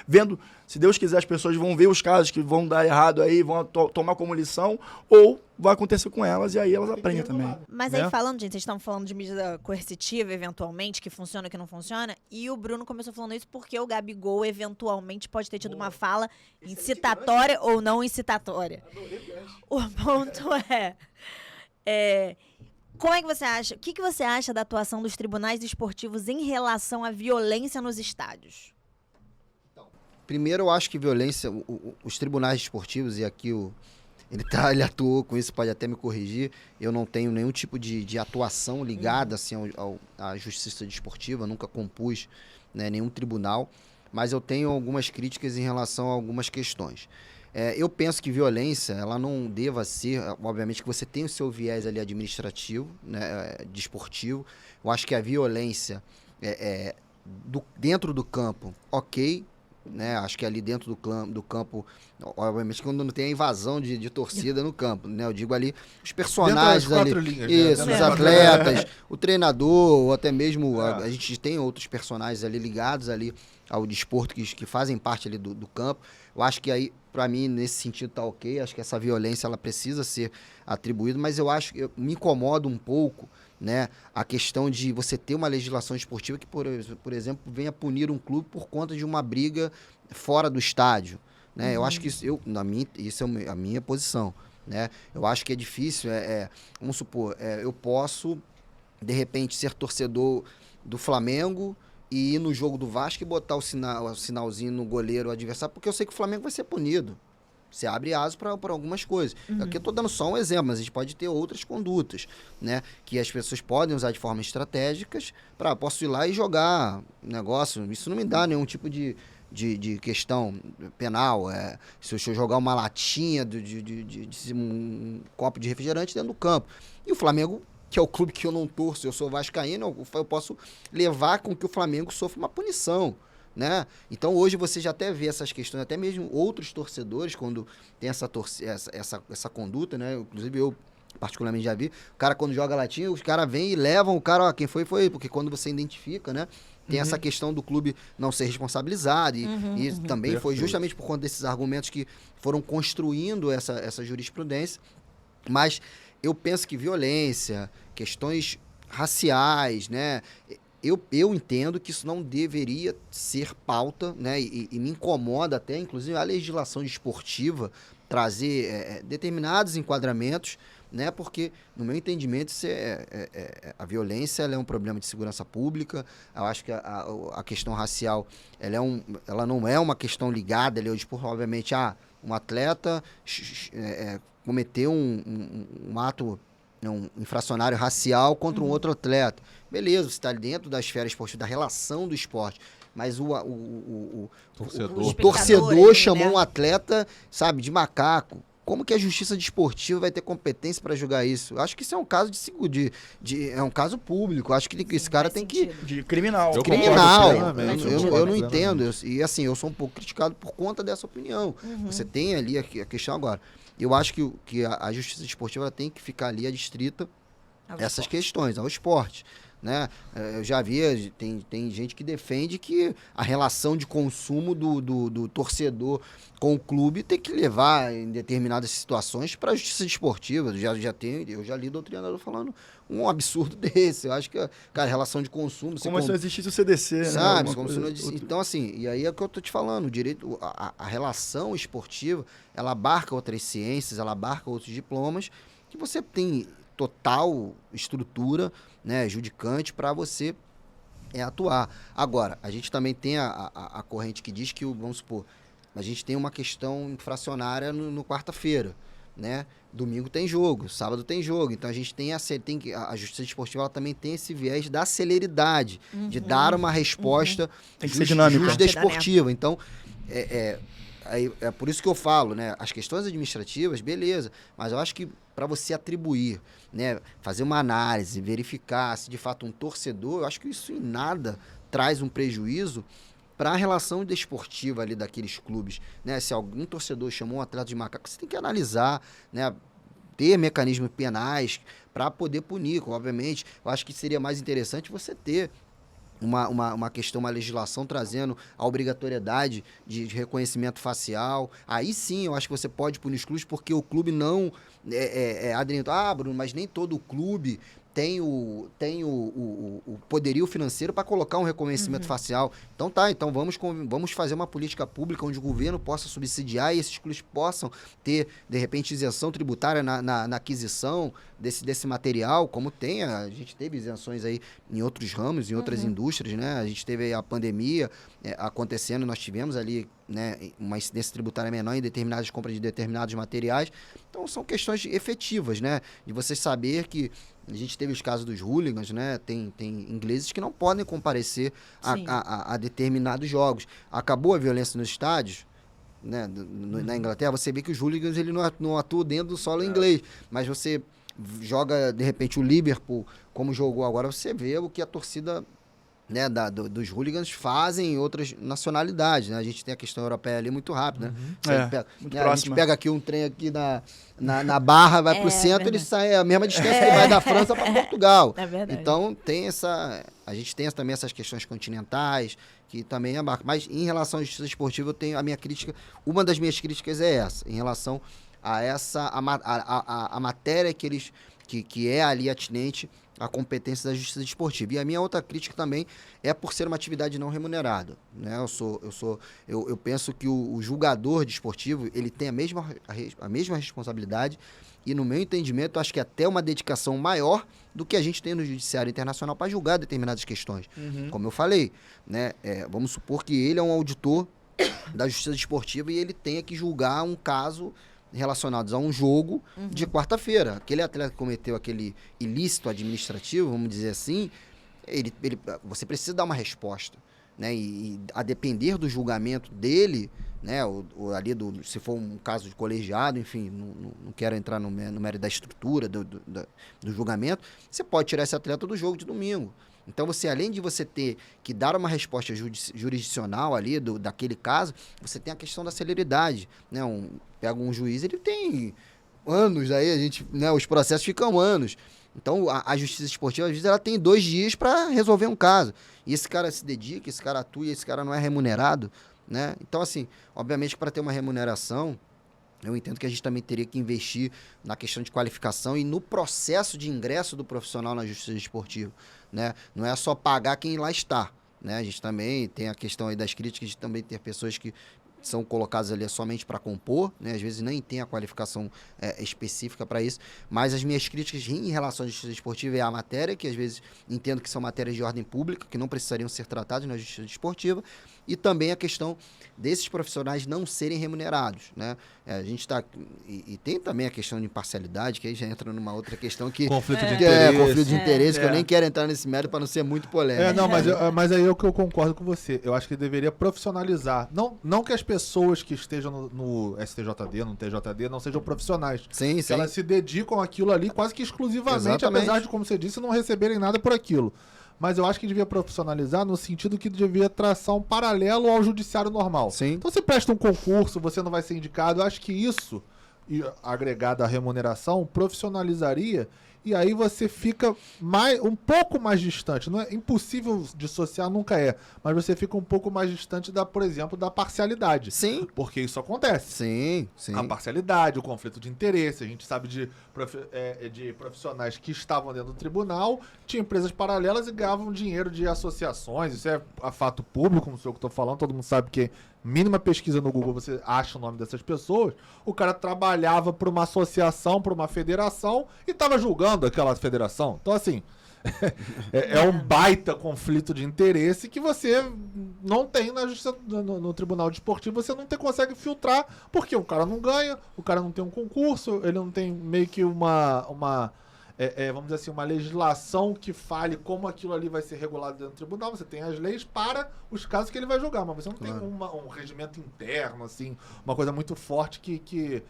vendo, se Deus quiser, as pessoas vão ver os casos que vão dar errado aí, vão tomar como lição, ou vai acontecer com elas e aí elas aprendem também. Mas Né? aí falando, gente, vocês estão falando de medida coercitiva, eventualmente, que funciona, que não funciona, e o Bruno começou falando isso porque o Gabigol, eventualmente, pode ter tido uma fala incitatória ou não incitatória. O ponto como é que você acha, o que você acha da atuação dos tribunais esportivos em relação à violência nos estádios? Primeiro, eu acho que violência, os tribunais esportivos, e aqui ele atuou com isso, pode até me corrigir, eu não tenho nenhum tipo de atuação ligada assim, à justiça desportiva, nunca compus, né, nenhum tribunal, mas eu tenho algumas críticas em relação a algumas questões. Eu penso que violência, ela não deva ser, obviamente que você tem o seu viés ali administrativo, né, desportivo. Eu acho que a violência dentro do campo, ok, né? Acho que ali dentro do campo, obviamente quando não tem a invasão de torcida no campo, né? Eu digo ali os personagens ali, linhas, isso, né? os atletas, o treinador, ou até mesmo a gente tem outros personagens ali ligados ali ao desporto que fazem parte ali do campo. Eu acho que aí, para mim, nesse sentido tá ok, acho que essa violência ela precisa ser atribuída, mas eu acho que me incomoda um pouco, né, a questão de você ter uma legislação esportiva que, por exemplo, venha punir um clube por conta de uma briga fora do estádio, né? Eu acho que isso é a minha posição, né? Eu acho que é difícil, vamos supor, eu posso, de repente, ser torcedor do Flamengo e ir no jogo do Vasco e botar o sinalzinho no goleiro adversário, porque eu sei que o Flamengo vai ser punido. Você abre asas para algumas coisas. Aqui eu estou dando só um exemplo, mas a gente pode ter outras condutas, né? Que as pessoas podem usar de forma estratégicas para posso ir lá e jogar negócio. Isso não me dá nenhum tipo de questão penal. Se eu jogar uma latinha de um copo de refrigerante dentro do campo. E o Flamengo, que é o clube que eu não torço, eu sou vascaíno, eu posso levar com que o Flamengo sofra uma punição, né? Então hoje você já até vê essas questões, até mesmo outros torcedores, quando tem essa conduta, né? Inclusive eu particularmente já vi, o cara quando joga latinha, os caras vêm e levam o cara, quem foi, porque quando você identifica, né? Tem essa questão do clube não ser responsabilizado e também foi justamente por conta desses argumentos que foram construindo essa jurisprudência, mas eu penso que violência, questões raciais, né? Eu entendo que isso não deveria ser pauta, né? E me incomoda até, inclusive, a legislação esportiva trazer determinados enquadramentos, né? Porque, no meu entendimento, a violência ela é um problema de segurança pública. Eu acho que a questão racial ela não é uma questão ligada ali ao desporto. Obviamente, um atleta cometeu um ato infracionário racial contra um outro atleta. Beleza, você está dentro da esfera esportiva, da relação do esporte. Mas o torcedor chamou um atleta, sabe, de macaco. Como que a justiça desportiva vai ter competência para julgar isso? Eu acho que isso é um caso é um caso público. Eu acho que esse cara tem que... De criminal. Eu não entendo. E assim, eu sou um pouco criticado por conta dessa opinião. Você tem ali a questão agora. Eu acho que a justiça desportiva ela tem que ficar ali adstrita essas questões, ao esporte. Né? Eu já vi, tem gente que defende que a relação de consumo do torcedor com o clube tem que levar em determinadas situações para a justiça desportiva. Eu já li doutrinador falando um absurdo desse. Eu acho que, cara, a relação de consumo... Como se não existisse o CDC, sabe? Né? Como se não existisse. Então, assim, e aí é o que eu tô te falando, o direito, a relação esportiva, ela abarca outras ciências, ela abarca outros diplomas, que você tem total estrutura, né, judicante para você atuar. Agora, a gente também tem a corrente que diz que, vamos supor, a gente tem uma questão infracionária no quarta-feira, né? Domingo tem jogo, sábado tem jogo. Então a gente tem a justiça desportiva ela também tem esse viés da celeridade, de dar uma resposta tem que ser dinâmica, desportiva. Então, é por isso que eu falo, né? As questões administrativas, beleza, mas eu acho que para você atribuir, né, fazer uma análise, verificar se de fato um torcedor, eu acho que isso em nada traz um prejuízo para a relação desportiva ali daqueles clubes, né? Se algum torcedor chamou um atleta de macaco, você tem que analisar, né? Ter mecanismos penais para poder punir, obviamente. Eu acho que seria mais interessante você ter uma questão, uma legislação trazendo a obrigatoriedade de reconhecimento facial. Aí sim, eu acho que você pode punir os clubes, porque o clube não adentro. Bruno, mas nem todo clube tem o poderio financeiro para colocar um reconhecimento facial. Então vamos fazer uma política pública onde o governo possa subsidiar e esses clubes possam ter, de repente, isenção tributária na aquisição desse material, como a gente teve isenções aí em outros ramos, em outras indústrias, né? A gente teve a pandemia acontecendo, nós tivemos ali, né, uma incidência tributária menor em determinadas compras de determinados materiais. Então são questões efetivas, né? De você saber que a gente teve os casos dos hooligans, né? Tem ingleses que não podem comparecer a determinados jogos. Acabou a violência nos estádios, né? Na Inglaterra, você vê que os hooligans ele não atuam dentro do solo inglês, mas você joga, de repente, o Liverpool, como jogou agora, você vê o que a torcida, né, dos hooligans fazem em outras nacionalidades, né? A gente tem a questão europeia ali muito rápida, né? A gente pega aqui um trem aqui na Barra, vai pro centro, ele sai a mesma distância que vai da França para Portugal. É verdade. Então a gente tem também essas questões continentais, que também abarca. Mas em relação à justiça esportiva, eu tenho a minha crítica, uma das minhas críticas é essa, em relação a a matéria que eles que é ali atinente à competência da justiça desportiva. E a minha outra crítica também é por ser uma atividade não remunerada, né? Eu penso que o julgador desportivo, ele tem a mesma responsabilidade e, no meu entendimento, eu acho que até uma dedicação maior do que a gente tem no Judiciário Internacional para julgar determinadas questões. Como eu falei, né? Vamos supor que ele é um auditor da justiça desportiva e ele tenha que julgar um caso relacionado a um jogo de quarta-feira. Aquele atleta que cometeu aquele ilícito administrativo, vamos dizer assim, você precisa dar uma resposta, né? E a depender do julgamento dele, né? Se for um caso de colegiado, enfim, não quero entrar no mérito da estrutura do julgamento, você pode tirar esse atleta do jogo de domingo. Então, além de você ter que dar uma resposta jurisdicional ali daquele caso, você tem a questão da celeridade, né? Pega um juiz, ele tem anos, aí os processos ficam anos. Então, a justiça esportiva, às vezes, ela tem 2 dias para resolver um caso. E esse cara se dedica, esse cara atua, esse cara não é remunerado, né? Então, assim, obviamente, para ter uma remuneração, eu entendo que a gente também teria que investir na questão de qualificação e no processo de ingresso do profissional na justiça esportiva, né? Não é só pagar quem lá está, né? A gente também tem a questão aí das críticas de também ter pessoas que são colocadas ali somente para compor, né? Às vezes nem tem a qualificação específica para isso, mas as minhas críticas em relação à justiça esportiva é a matéria, que às vezes entendo que são matérias de ordem pública, que não precisariam ser tratadas na justiça esportiva, e também a questão desses profissionais não serem remunerados, né? A gente está... E tem também a questão de imparcialidade, que aí já entra numa outra questão que... Conflito de interesse. Conflito de interesse, que eu nem quero entrar nesse mérito para não ser muito polêmico. Mas aí é o que eu concordo com você. Eu acho que deveria profissionalizar. Não que as pessoas que estejam no STJD, no TJD, não sejam profissionais. Sim. Elas se dedicam àquilo ali quase que exclusivamente, Exatamente. apesar de, como você disse, não receberem nada por aquilo. Mas eu acho que devia profissionalizar no sentido que devia traçar um paralelo ao judiciário normal. Sim. Então, você presta um concurso, você não vai ser indicado. Eu acho que isso, agregado à remuneração, profissionalizaria, e aí você fica um pouco mais distante. Não é impossível dissociar, nunca é, mas você fica um pouco mais distante, por exemplo, da parcialidade. Sim. Porque isso acontece. Sim. A parcialidade, o conflito de interesse. A gente sabe de profissionais que estavam dentro do tribunal, tinham empresas paralelas e ganhavam dinheiro de associações. Isso é a fato público, não sei o que eu estou falando, todo mundo sabe que mínima pesquisa no Google você acha o nome dessas pessoas. O cara trabalhava para uma associação, para uma federação e estava julgando aquela federação. Então, assim, é um baita conflito de interesse que você não tem na justiça, no tribunal desportivo, você não consegue filtrar, porque o cara não ganha, o cara não tem um concurso, ele não tem meio que vamos dizer assim, uma legislação que fale como aquilo ali vai ser regulado dentro do tribunal. Você tem as leis para os casos que ele vai julgar, mas você não tem um regimento interno, assim, uma coisa muito forte que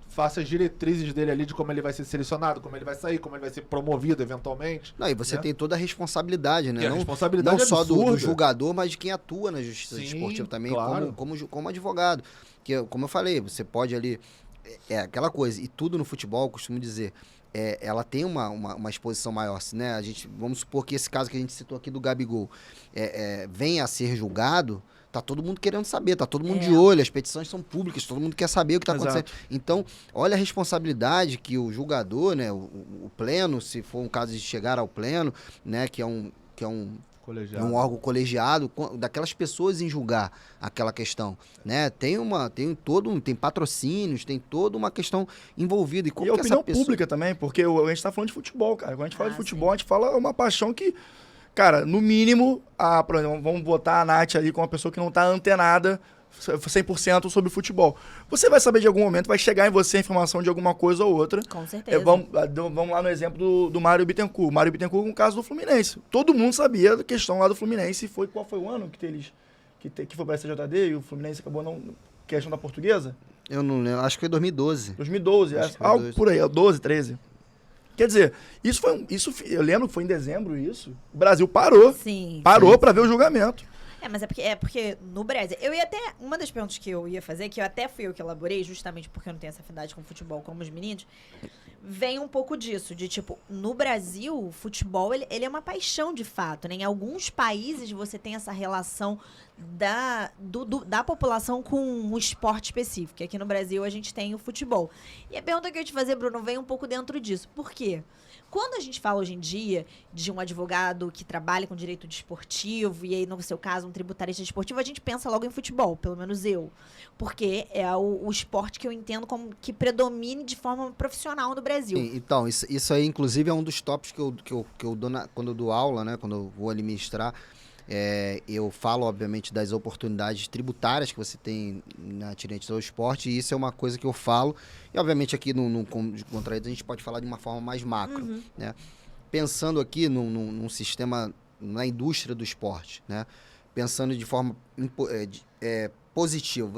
faça as diretrizes dele ali de como ele vai ser selecionado, como ele vai sair, como ele vai ser promovido eventualmente. Não, e você tem toda a responsabilidade, né? E a responsabilidade não só do absurda. julgador, mas de quem atua na justiça desportiva também, claro. como advogado. Que, como eu falei, você pode ali... É aquela coisa, e tudo no futebol, eu costumo dizer... ela tem uma exposição maior, né? Vamos supor que esse caso que a gente citou aqui do Gabigol venha a ser julgado, tá todo mundo querendo saber, tá todo mundo de olho, as petições são públicas, todo mundo quer saber o que está acontecendo. Então, olha a responsabilidade que o julgador, né, o pleno, se for um caso de chegar ao pleno, né, que é um órgão colegiado, daquelas pessoas em julgar aquela questão, né? Tem patrocínios, tem toda uma questão envolvida. E a opinião pública também, porque a gente tá falando de futebol, cara. Quando a gente fala de futebol, a gente fala uma paixão que, cara, no mínimo, por exemplo, vamos botar a Nath ali com uma pessoa que não tá antenada 100% sobre futebol. Você vai saber de algum momento, vai chegar em você a informação de alguma coisa ou outra. Com certeza. Vamos lá no exemplo do Mário Bittencourt. Mário Bittencourt com o caso do Fluminense. Todo mundo sabia da questão lá do Fluminense. Qual foi o ano que foi para a STJD e o Fluminense acabou não... Questão da portuguesa? Eu não lembro, acho que foi 2012. 2012, algo por aí, 12, 13. Quer dizer, eu lembro que foi em dezembro isso. O Brasil parou. Sim. Parou para ver o julgamento. Mas é porque no Brasil. Eu ia até. Uma das perguntas que eu ia fazer, que eu até fui eu que elaborei, justamente porque eu não tenho essa afinidade com futebol como os meninos, vem um pouco disso, de tipo, no Brasil, o futebol ele é uma paixão de fato, né? Em alguns países você tem essa relação da população com o esporte específico. Aqui no Brasil a gente tem o futebol. E a pergunta que eu ia te fazer, Bruno, vem um pouco dentro disso. Por quê? Quando a gente fala hoje em dia de um advogado que trabalha com direito desportivo, e aí, no seu caso, um tributarista desportivo, a gente pensa logo em futebol, pelo menos eu. Porque é o esporte que eu entendo como que predomine de forma profissional no Brasil. Então, isso aí, inclusive, é um dos tópicos que eu dou quando eu dou aula, né? Quando eu vou ali ministrar. Eu falo, obviamente, das oportunidades tributárias que você tem na Tiradentes ao Esporte, e isso é uma coisa que eu falo, e obviamente aqui no Contraídos a gente pode falar de uma forma mais macro, né? Pensando aqui num sistema, na indústria do esporte, né? Pensando de forma positiva.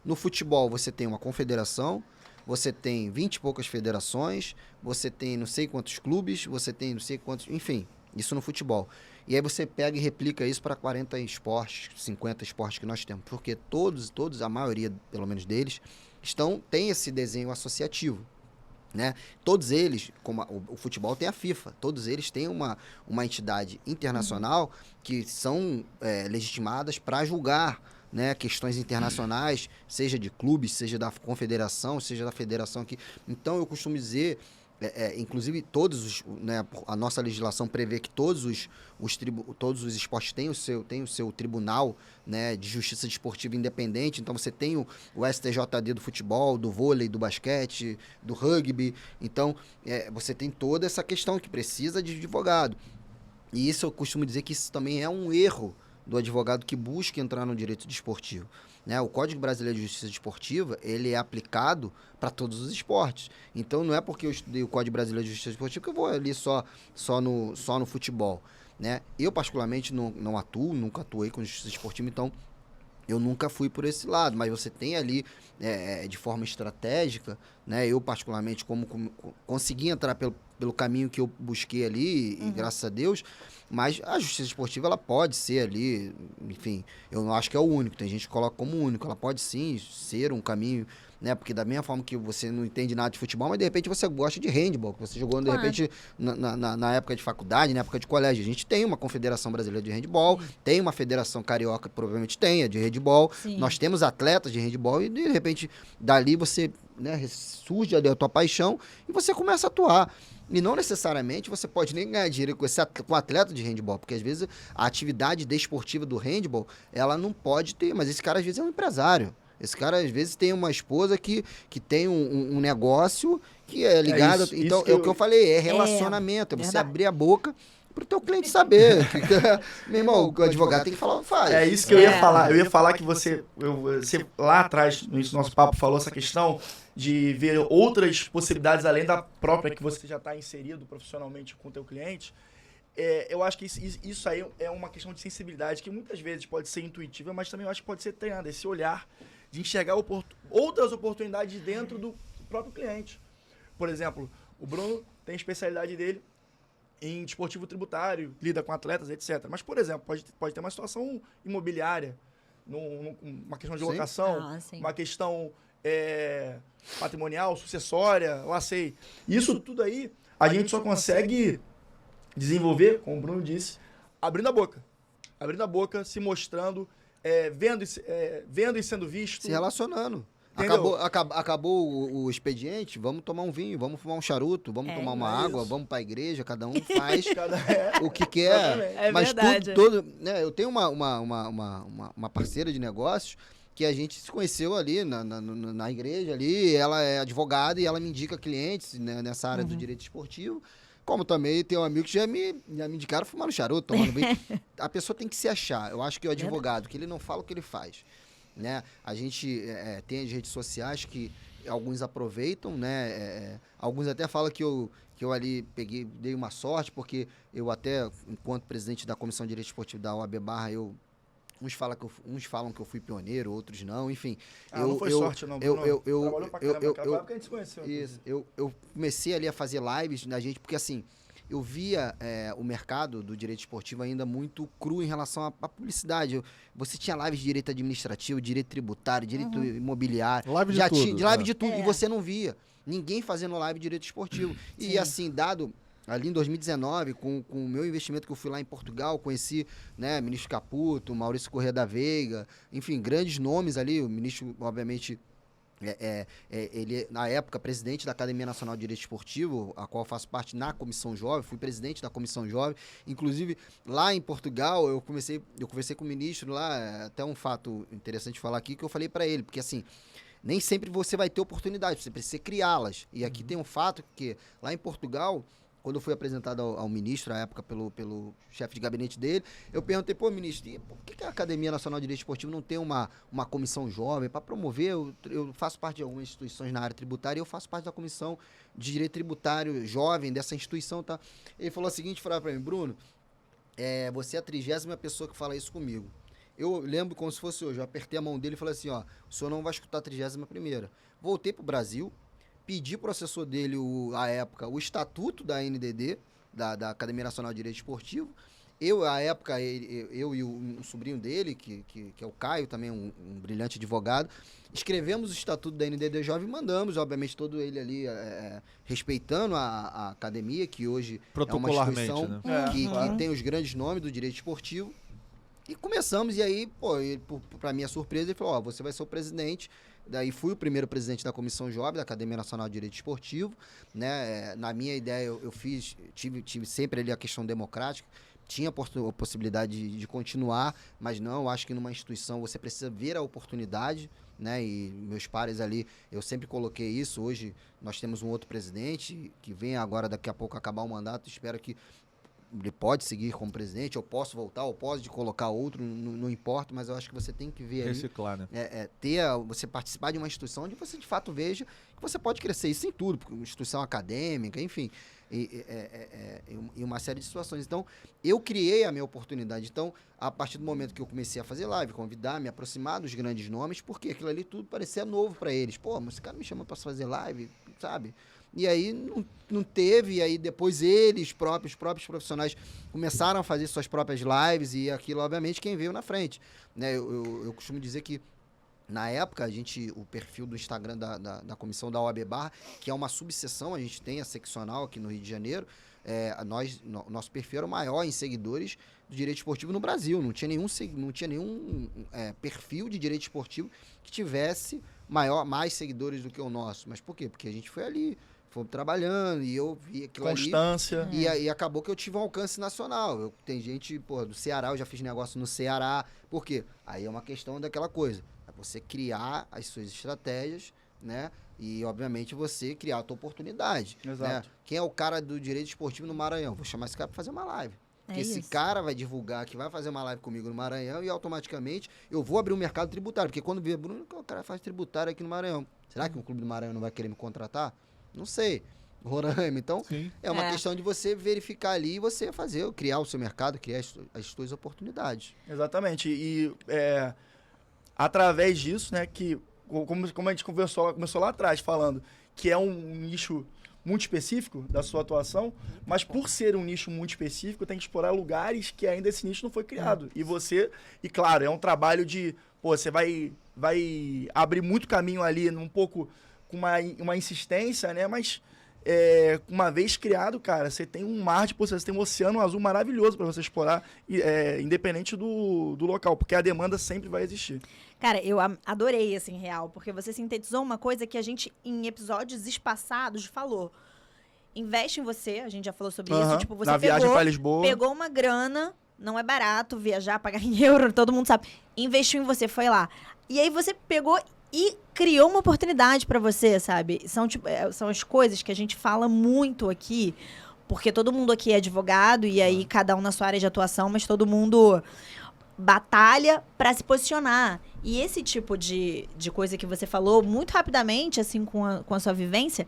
No futebol, você tem uma confederação, você tem 20 e poucas federações, você tem não sei quantos clubes, você tem não sei quantos, enfim, isso no futebol. E aí você pega e replica isso para 40 esportes, 50 esportes que nós temos. Porque todos, a maioria, pelo menos deles, tem esse desenho associativo, né? Todos eles, como o futebol tem a FIFA, todos eles têm uma entidade internacional que são legitimadas para julgar, né, questões internacionais, seja de clubes, seja da confederação, seja da federação aqui. Então, eu costumo dizer... inclusive né, a nossa legislação prevê que todos os esportes têm o seu tribunal, né, de justiça desportiva independente. Então você tem o STJD do futebol, do vôlei, do basquete, do rugby. Então você tem toda essa questão que precisa de advogado. E isso eu costumo dizer que isso também é um erro do advogado que busca entrar no direito desportivo. Né? O Código Brasileiro de Justiça Desportiva, ele é aplicado para todos os esportes. Então, não é porque eu estudei o Código Brasileiro de Justiça Desportiva que eu vou ali só no futebol. Né? Eu, particularmente, nunca atuei com justiça desportiva, então eu nunca fui por esse lado. Mas você tem ali, de forma estratégica, né? Eu, particularmente, como consegui entrar pelo caminho que eu busquei ali, e graças a Deus. Mas a justiça esportiva, ela pode ser ali, enfim, eu não acho que é o único, tem gente que coloca como único, ela pode sim ser um caminho, né, porque da mesma forma que você não entende nada de futebol, mas de repente você gosta de handball, que você jogou de repente na época de faculdade, na época de colégio. A gente tem uma Confederação Brasileira de Handball, tem uma Federação Carioca, provavelmente tenha, de handball, nós temos atletas de handball e de repente dali você, né, surge ali a tua paixão e você começa a atuar. E não necessariamente você pode nem ganhar dinheiro com atleta de handball, porque às vezes a atividade desportiva do handball, ela não pode ter, mas esse cara às vezes é um empresário. Esse cara às vezes tem uma esposa que tem um negócio que é ligado... Então, o que eu falei, é relacionamento, é você abrir a boca para o teu cliente saber. Meu irmão, o advogado tem que falar, faz. É isso que eu ia falar. Eu ia falar que você lá atrás, no início do nosso papo, falou essa questão de ver outras possibilidades além da própria que você já está inserido profissionalmente com o teu cliente. Eu acho que isso aí é uma questão de sensibilidade que muitas vezes pode ser intuitiva, mas também eu acho que pode ser treinada. Esse olhar de enxergar outras oportunidades dentro do próprio cliente. Por exemplo, o Bruno tem a especialidade dele em desportivo tributário, lida com atletas, etc. Mas, por exemplo, pode ter uma situação imobiliária, uma questão de locação, uma questão patrimonial, sucessória, lá sei. Isso tudo aí a gente só consegue desenvolver, como o Bruno disse, abrindo a boca, se mostrando, vendo e sendo visto. Se relacionando. Acabou o expediente, vamos tomar um vinho, vamos fumar um charuto, vamos tomar uma água, vamos pra igreja, cada um faz o que quer. Mas verdade. Né, eu tenho uma parceira de negócios que a gente se conheceu ali na igreja, ali, ela é advogada e ela me indica clientes, né, nessa área do direito esportivo. Como também tem um amigo que já me indicaram fumando charuto, tomando vinho. A pessoa tem que se achar. Eu acho que o advogado, que ele não fala o que ele faz. Né? A gente tem as redes sociais que alguns aproveitam, né? Alguns até falam que eu ali dei uma sorte, porque eu até, enquanto presidente da Comissão de Direito Esportivo da OAB Barra, uns falam que eu fui pioneiro, outros não, enfim. Não foi sorte não, Bruno. Trabalhou pra caramba, naquela época a gente se conheceu. Isso, eu comecei ali a fazer lives da gente, porque assim, eu via o mercado do direito esportivo ainda muito cru em relação à publicidade. Você tinha lives de direito administrativo, direito tributário, direito imobiliário. Live de já tudo, tinha de live é. de tudo. É. E você não via ninguém fazendo live de direito esportivo. E assim, dado ali em 2019, com o meu investimento que eu fui lá em Portugal, conheci, né, ministro Caputo, Maurício Corrêa da Veiga, enfim, grandes nomes ali. O ministro, obviamente, ele, na época, presidente da Academia Nacional de Direito Esportivo, a qual eu faço parte na Comissão Jovem, fui presidente da Comissão Jovem. Inclusive, lá em Portugal, eu conversei com o ministro lá, até um fato interessante falar aqui, que eu falei para ele, porque assim, nem sempre você vai ter oportunidade, você precisa criá-las. E aqui tem um fato que, lá em Portugal, quando eu fui apresentado ao ministro, à época, pelo chefe de gabinete dele, eu perguntei, pô, ministro, por que a Academia Nacional de Direito Esportivo não tem uma comissão jovem para promover? Eu faço parte de algumas instituições na área tributária e eu faço parte da comissão de direito tributário jovem dessa instituição, tá? Ele falou o seguinte, falou para mim, Bruno, você é a 30ª pessoa que fala isso comigo. Eu lembro como se fosse hoje, eu apertei a mão dele e falei assim, ó, o senhor não vai escutar a 31ª. Voltei pro Brasil, pedi pro assessor dele, à época, o estatuto da ANDD, da Academia Nacional de Direito Esportivo. À época, eu e um sobrinho dele, que é o Caio, também um brilhante advogado, escrevemos o estatuto da ANDD Jovem e mandamos, obviamente, todo ele ali respeitando a academia, que hoje é uma instituição, né? que tem os grandes nomes do direito esportivo. E começamos, e aí, para minha surpresa, ele falou, você vai ser o presidente. Daí fui o primeiro presidente da Comissão Jovem, da Academia Nacional de Direito Esportivo, né? Na minha ideia, eu tive sempre ali a questão democrática, tinha a possibilidade de continuar, mas não, eu acho que numa instituição você precisa ver a oportunidade, né? E meus pares ali, eu sempre coloquei isso. Hoje nós temos um outro presidente que vem agora, daqui a pouco, acabar o mandato, espero que ele pode seguir como presidente, eu posso voltar, eu posso colocar outro, não importa, mas eu acho que você tem que ver reciclar, né? Você participar de uma instituição onde você de fato veja que você pode crescer, isso em tudo, porque uma instituição acadêmica, enfim, e uma série de situações. Então, eu criei a minha oportunidade. Então, a partir do momento que eu comecei a fazer live, convidar, me aproximar dos grandes nomes, porque aquilo ali tudo parecia novo para eles. Pô, mas esse cara me chama para fazer live, sabe? E aí não teve, e aí depois os próprios profissionais começaram a fazer suas próprias lives, e aquilo, obviamente, quem veio na frente, né? Eu costumo dizer que, na época, o perfil do Instagram da comissão da OAB Barra, que é uma subseção, a gente tem a seccional aqui no Rio de Janeiro, nosso perfil era o maior em seguidores do direito esportivo no Brasil, não tinha nenhum perfil de direito esportivo que tivesse mais seguidores do que o nosso. Mas por quê? Porque a gente foi ali, fomos trabalhando, e eu vi aquilo Constância. ali. E acabou que eu tive um alcance nacional. Tem gente, do Ceará, eu já fiz negócio no Ceará. Por quê? Aí é uma questão daquela coisa. É você criar as suas estratégias, né? E, obviamente, você criar a tua oportunidade. Exato. Né? Quem é o cara do direito esportivo no Maranhão? Vou chamar esse cara para fazer uma live. Porque esse cara vai divulgar que vai fazer uma live comigo no Maranhão e automaticamente eu vou abrir um mercado tributário. Porque quando vê, Bruno, o cara faz tributário aqui no Maranhão. Será que um clube do Maranhão não vai querer me contratar? Não sei. Roraima. Então, Sim. é uma questão de você verificar ali e você criar o seu mercado, criar as suas oportunidades. Exatamente. E através disso, né, que como a gente começou lá atrás falando, que é um nicho muito específico da sua atuação, mas por ser um nicho muito específico, tem que explorar lugares que ainda esse nicho não foi criado. E claro, é um trabalho de, você vai abrir muito caminho ali, um pouco com uma insistência, né? Mas uma vez criado, cara, você tem um mar de possibilidades, você tem um oceano azul maravilhoso para você explorar, independente do local, porque a demanda sempre vai existir. Cara, eu adorei, assim, real, porque você sintetizou uma coisa que a gente, em episódios espaçados, falou. Investe em você, a gente já falou sobre isso. Tipo, você na viagem para Lisboa. Pegou uma grana, não é barato viajar, pagar em euro, todo mundo sabe. Investiu em você, foi lá. E aí você pegou e criou uma oportunidade para você, sabe? São as coisas que a gente fala muito aqui, porque todo mundo aqui é advogado, e aí cada um na sua área de atuação, mas todo mundo batalha para se posicionar. E esse tipo de coisa que você falou, muito rapidamente, assim, com a sua vivência,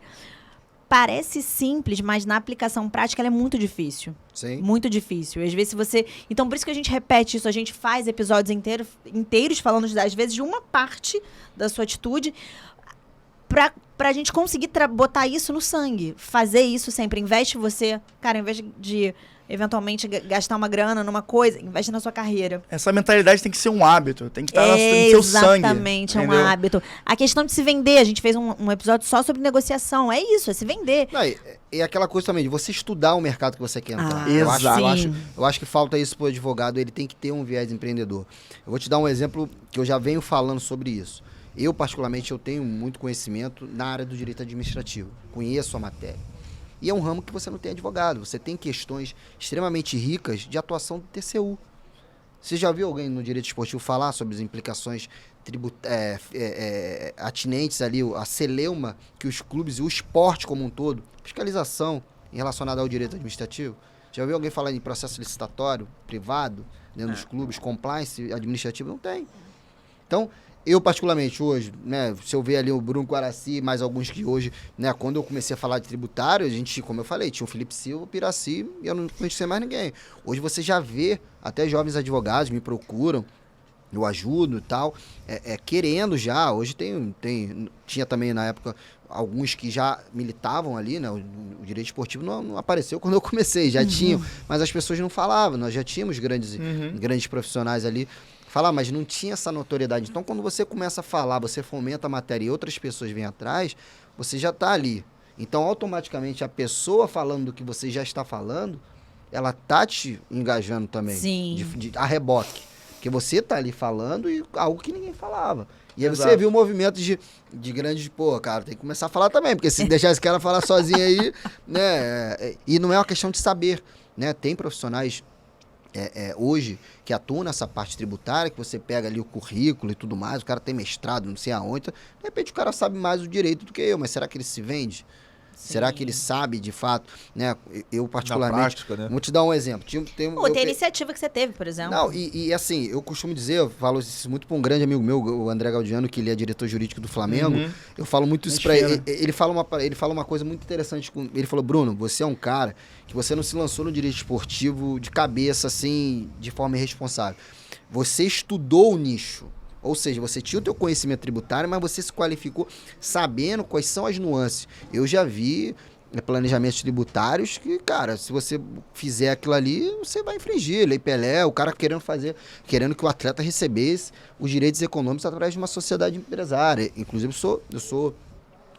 parece simples, mas na aplicação prática ela é muito difícil. Sim. Muito difícil. Às vezes Então, por isso que a gente repete isso, a gente faz episódios inteiros falando, às vezes, de uma parte da sua atitude para pra gente conseguir botar isso no sangue. Fazer isso sempre. Investe você, cara, em vez de eventualmente gastar uma grana numa coisa, investe na sua carreira. Essa mentalidade tem que ser um hábito, tem que estar no seu sangue. Exatamente, é um entendeu? hábito. A questão de se vender, a gente fez um episódio só sobre negociação. É isso, é se vender. Não, e aquela coisa também de você estudar o mercado que você quer entrar. Exato. Eu acho que falta isso pro advogado, ele tem que ter um viés empreendedor. Eu vou te dar um exemplo que eu já venho falando sobre isso. Eu, particularmente, eu tenho muito conhecimento na área do direito administrativo. Conheço a matéria. E é um ramo que você não tem advogado. Você tem questões extremamente ricas de atuação do TCU. Você já viu alguém no direito esportivo falar sobre as implicações atinentes ali, a celeuma que os clubes e o esporte como um todo, fiscalização relacionada ao direito administrativo? Já viu alguém falar em processo licitatório, privado, dentro dos clubes, compliance administrativo? Não tem. Então, eu particularmente hoje, né, se eu ver ali o Bruno Guaraci, mais alguns que hoje, né, quando eu comecei a falar de tributário, a gente, como eu falei, tinha o Felipe Silva, o Piraci, e eu não conhecia mais ninguém. Hoje você já vê, até jovens advogados me procuram, eu ajudo e tal, querendo já, hoje tinha também na época alguns que já militavam ali, né, o direito esportivo não apareceu quando eu comecei, já tinham, mas as pessoas não falavam, nós já tínhamos grandes profissionais ali, mas não tinha essa notoriedade. Então, quando você começa a falar, você fomenta a matéria e outras pessoas vêm atrás, você já está ali. Então, automaticamente, a pessoa falando do que você já está falando, ela está te engajando também. Sim. A reboque. Porque você está ali falando e algo que ninguém falava. E aí Exato. você viu o movimento de grandes, cara, tem que começar a falar também, porque se deixar esse cara falar sozinho aí, né? E não é uma questão de saber, né? Tem profissionais hoje que atuam nessa parte tributária, que você pega ali o currículo e tudo mais, o cara tem mestrado, não sei aonde, de repente o cara sabe mais o direito do que eu, mas será que ele se vende? Sim. Será que ele sabe de fato? Né? Eu particularmente, Na prática, né? vou te dar um exemplo. Tem a iniciativa que você teve, por exemplo. Não, e assim, eu costumo dizer, eu falo isso muito para um grande amigo meu, o André Gaudiano, que ele é diretor jurídico do Flamengo, eu falo muito isso para ele. Ele fala uma coisa muito interessante, ele falou, Bruno, você é um cara que você não se lançou no direito esportivo de cabeça, assim, de forma irresponsável. Você estudou o nicho. Ou seja, você tinha o teu conhecimento tributário, mas você se qualificou sabendo quais são as nuances. Eu já vi planejamentos tributários que, cara, se você fizer aquilo ali, você vai infringir. Lei Pelé, o cara querendo que o atleta recebesse os direitos econômicos através de uma sociedade empresária. Inclusive,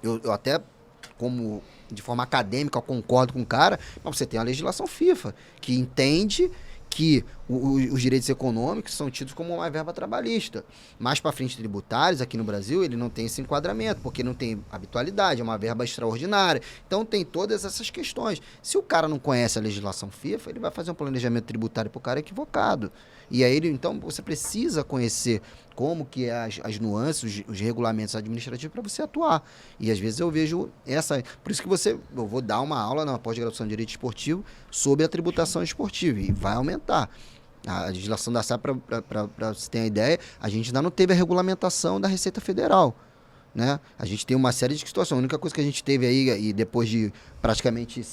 eu até, como de forma acadêmica, eu concordo com o cara, mas você tem a legislação FIFA, que entende que os direitos econômicos são tidos como uma verba trabalhista. Mais para frente, tributários, aqui no Brasil, ele não tem esse enquadramento, porque não tem habitualidade, é uma verba extraordinária. Então, tem todas essas questões. Se o cara não conhece a legislação FIFA, ele vai fazer um planejamento tributário para o cara equivocado. E aí, então, você precisa conhecer como que é as nuances, os regulamentos administrativos para você atuar. E às vezes eu vejo por isso que eu vou dar uma aula na pós-graduação de Direito Esportivo sobre a tributação esportiva e vai aumentar. A legislação da SAP, para você ter uma ideia, a gente ainda não teve a regulamentação da Receita Federal. Né? A gente tem uma série de situações. A única coisa que a gente teve aí, e depois de praticamente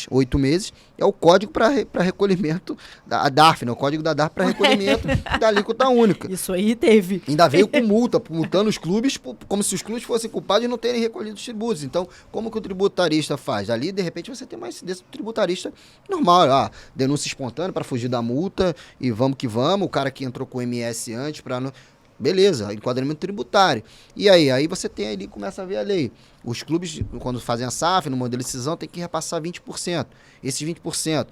8 meses, é o código para recolhimento da DARF, né? O código da DARF para recolhimento da alíquota única. Isso aí teve. Ainda veio com multando os clubes, como se os clubes fossem culpados de não terem recolhido os tributos. Então, como que o tributarista faz? Ali, de repente, você tem uma incidência do tributarista normal. Denúncia espontânea para fugir da multa e vamos que vamos. O cara que entrou com o MS antes para não... Beleza, enquadramento tributário. E aí você tem ali, começa a ver a lei. Os clubes, quando fazem a SAF, no modelo de decisão, tem que repassar 20%. Esses 20%,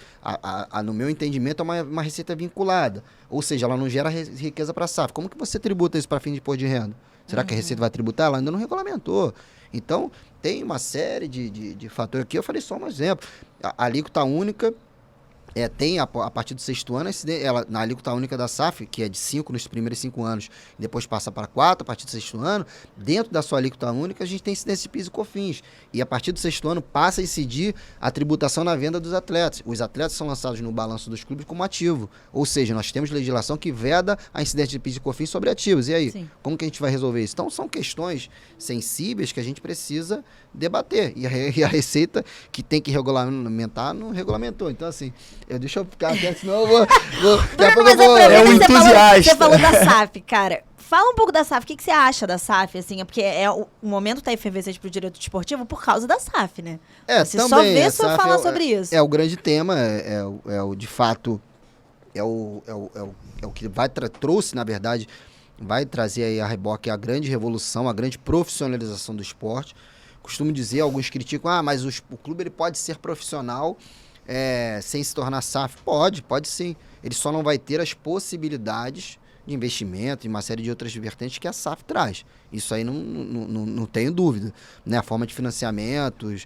no meu entendimento, é uma receita vinculada. Ou seja, ela não gera riqueza para a SAF. Como que você tributa isso para fim de imposto de renda? Será que a Receita vai tributar? Ela ainda não regulamentou. Então, tem uma série de fatores aqui. Eu falei só um exemplo. A alíquota única... tem a partir do 6º ano, na alíquota única da SAF, que é de 5 nos primeiros 5 anos, depois passa para 4 a partir do 6º ano, dentro da sua alíquota única a gente tem incidência de PIS e COFINS. E a partir do 6º ano passa a incidir a tributação na venda dos atletas. Os atletas são lançados no balanço dos clubes como ativo. Ou seja, nós temos legislação que veda a incidência de PIS e COFINS sobre ativos. E aí, como que a gente vai resolver isso? Então, são questões sensíveis que a gente precisa debater. E a Receita, que tem que regulamentar, não regulamentou. Então, assim... Deixa eu ficar aqui, senão eu vou... É um entusiasta. Você falou da SAF, cara. Fala um pouco da SAF. O que você acha da SAF, assim? Porque o momento tá efervescente pro direito desportivo por causa da SAF, né? Você também, só vê a se eu SAF falar sobre isso. É o grande tema, de fato, é o que trouxe, na verdade, vai trazer aí a reboque a grande revolução, a grande profissionalização do esporte. Costumo dizer, alguns criticam, mas o clube ele pode ser profissional sem se tornar SAF. Pode sim. Ele só não vai ter as possibilidades de investimento e uma série de outras vertentes que a SAF traz. Isso aí não tenho dúvida. Né? A forma de financiamentos,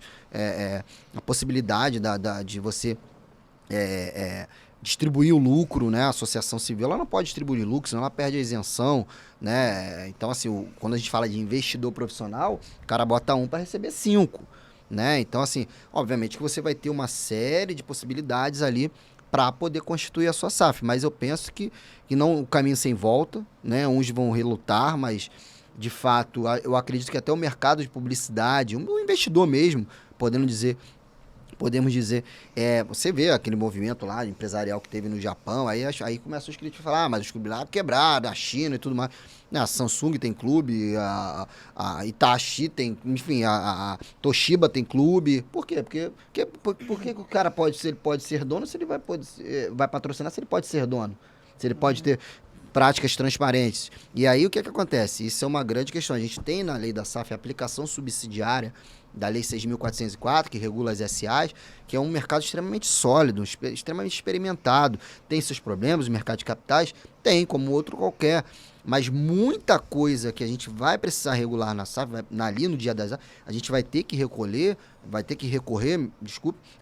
a possibilidade de você distribuir o lucro, né? A associação civil ela não pode distribuir lucro, senão ela perde a isenção. Né? Então, assim, quando a gente fala de investidor profissional, o cara bota 1 para receber 5. Né? Então, assim, obviamente que você vai ter uma série de possibilidades ali para poder constituir a sua SAF. Mas eu penso que não o caminho sem volta, né? Uns vão relutar, mas, de fato, eu acredito que até o mercado de publicidade, um investidor mesmo, podemos dizer, você vê aquele movimento lá empresarial que teve no Japão, aí começam os críticos a falar, mas os clubes lá quebraram, a China e tudo mais. A Samsung tem clube, a Itachi tem, enfim, a Toshiba tem clube. Por quê? Porque o cara pode ser dono, se ele vai patrocinar, se ele pode ser dono, se ele pode ter práticas transparentes. E aí o que acontece? Isso é uma grande questão. A gente tem na lei da SAF a aplicação subsidiária da Lei 6.404, que regula as SAs, que é um mercado extremamente sólido, extremamente experimentado. Tem seus problemas, o mercado de capitais tem, como outro qualquer. Mas muita coisa que a gente vai precisar regular na SAF, ali no dia das SAF, a gente vai ter que recorrer,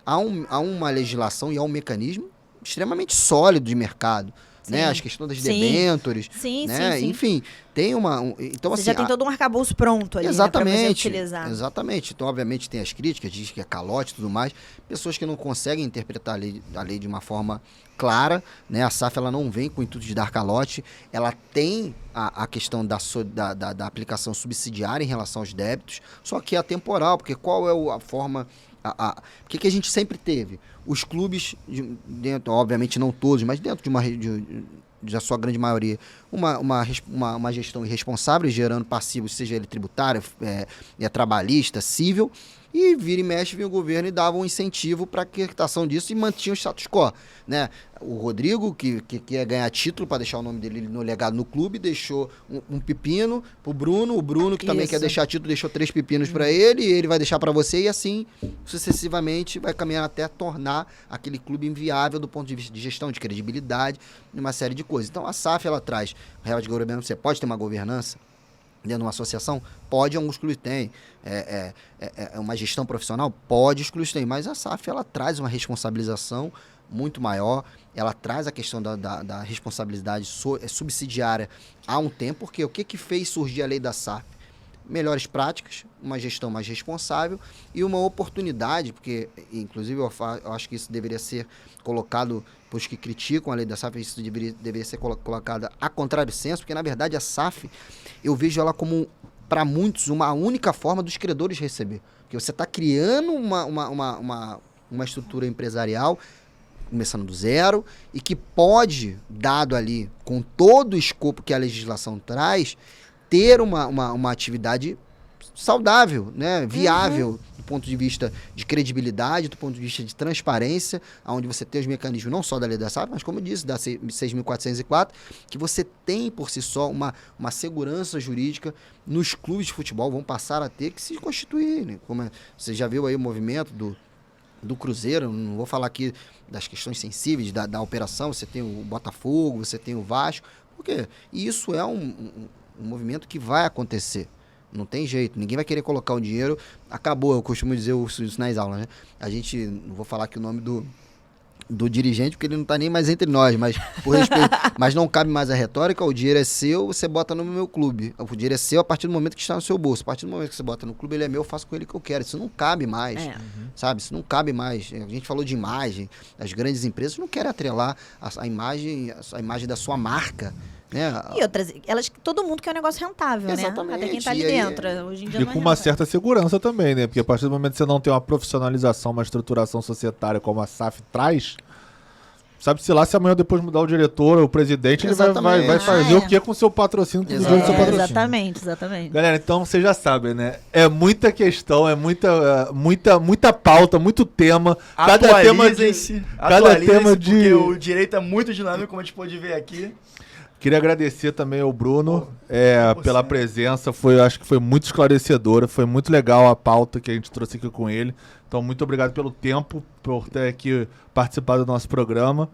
a uma legislação e a um mecanismo extremamente sólido de mercado. Né? As questões das debêntures, né? Sim. Enfim, tem então, você assim, já tem todo um arcabouço pronto ali, exatamente, né, pra você utilizar. Exatamente. Então, obviamente, tem as críticas, diz que é calote e tudo mais. Pessoas que não conseguem interpretar a lei de uma forma clara, né? A SAF ela não vem com o intuito de dar calote, ela tem a questão da aplicação subsidiária em relação aos débitos, só que é atemporal, porque qual é a forma... O que a gente sempre teve? Os clubes, dentro, obviamente não todos, mas dentro da sua grande maioria, uma gestão irresponsável, gerando passivos, seja ele tributário, trabalhista, civil, e vira e mexe, vinha o governo e dava um incentivo para a quitação disso e mantinha o status quo. Né? O Rodrigo, que quer ganhar título para deixar o nome dele no legado no clube, deixou um pepino pro Bruno, o Bruno, que também quer deixar título, deixou 3 pepinos para ele, e ele vai deixar para você, e assim, sucessivamente, vai caminhar até tornar aquele clube inviável do ponto de vista de gestão, de credibilidade, e uma série de coisas. Então, a SAF, ela traz real de governança, você pode ter uma governança dentro de uma associação? Pode, alguns clubes têm. Uma gestão profissional? Pode, os clubes têm. Mas a SAF, ela traz uma responsabilização muito maior, ela traz a questão da responsabilidade subsidiária há um tempo, porque o que fez surgir a lei da SAF? Melhores práticas, uma gestão mais responsável e uma oportunidade, porque, inclusive, eu acho que isso deveria ser colocado para os que criticam a lei da SAF, isso deveria ser colocado a contrário senso, porque, na verdade, a SAF, eu vejo ela como, para muitos, uma única forma dos credores receber. Porque você está criando uma estrutura empresarial, começando do zero, e que pode, dado ali, com todo o escopo que a legislação traz, ter uma atividade saudável, né? Viável, do ponto de vista de credibilidade, do ponto de vista de transparência, onde você tem os mecanismos não só da lei da SAF, mas, como eu disse, da 6.404, que você tem por si só uma segurança jurídica nos clubes de futebol, vão passar a ter que se constituir. Né? Como você já viu aí o movimento do Cruzeiro, não vou falar aqui das questões sensíveis da operação, você tem o Botafogo, você tem o Vasco, por quê? E isso é um movimento que vai acontecer. Não tem jeito. Ninguém vai querer colocar o dinheiro. Acabou, eu costumo dizer isso nas aulas, né? A gente, não vou falar aqui o nome do dirigente, porque ele não está nem mais entre nós, mas por respeito. Mas não cabe mais a retórica, o dinheiro é seu, você bota no meu clube. O dinheiro é seu a partir do momento que está no seu bolso. A partir do momento que você bota no clube, ele é meu, eu faço com ele o que eu quero. Isso não cabe mais, sabe? Isso não cabe mais. A gente falou de imagem. As grandes empresas não querem atrelar a imagem da sua marca. Né? E outras, todo mundo quer um negócio rentável, exatamente, né? Até quem tá ali dentro. Hoje em dia e não com é uma rentável. certa segurança também, né? Porque a partir do momento que você não tem uma profissionalização, uma estruturação societária como a SAF traz, Sabe-se lá se amanhã depois mudar o diretor ou o presidente, ele vai Exatamente. fazer o que com o seu patrocínio, com o dinheiro do seu patrocínio. Exatamente. Galera, então vocês já sabem, né? É muita questão, é muita pauta, muito tema. Cada tema Atualizem-se, porque o direito é muito dinâmico, como a gente pôde ver aqui. Queria agradecer também ao Bruno pela você. presença. Acho que foi muito esclarecedora. Foi muito legal a pauta que a gente trouxe aqui com ele. Então, muito obrigado pelo tempo, por ter aqui participado do nosso programa.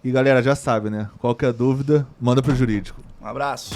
E, galera, já sabe, né? Qualquer dúvida, manda pro Jurídico. Um abraço.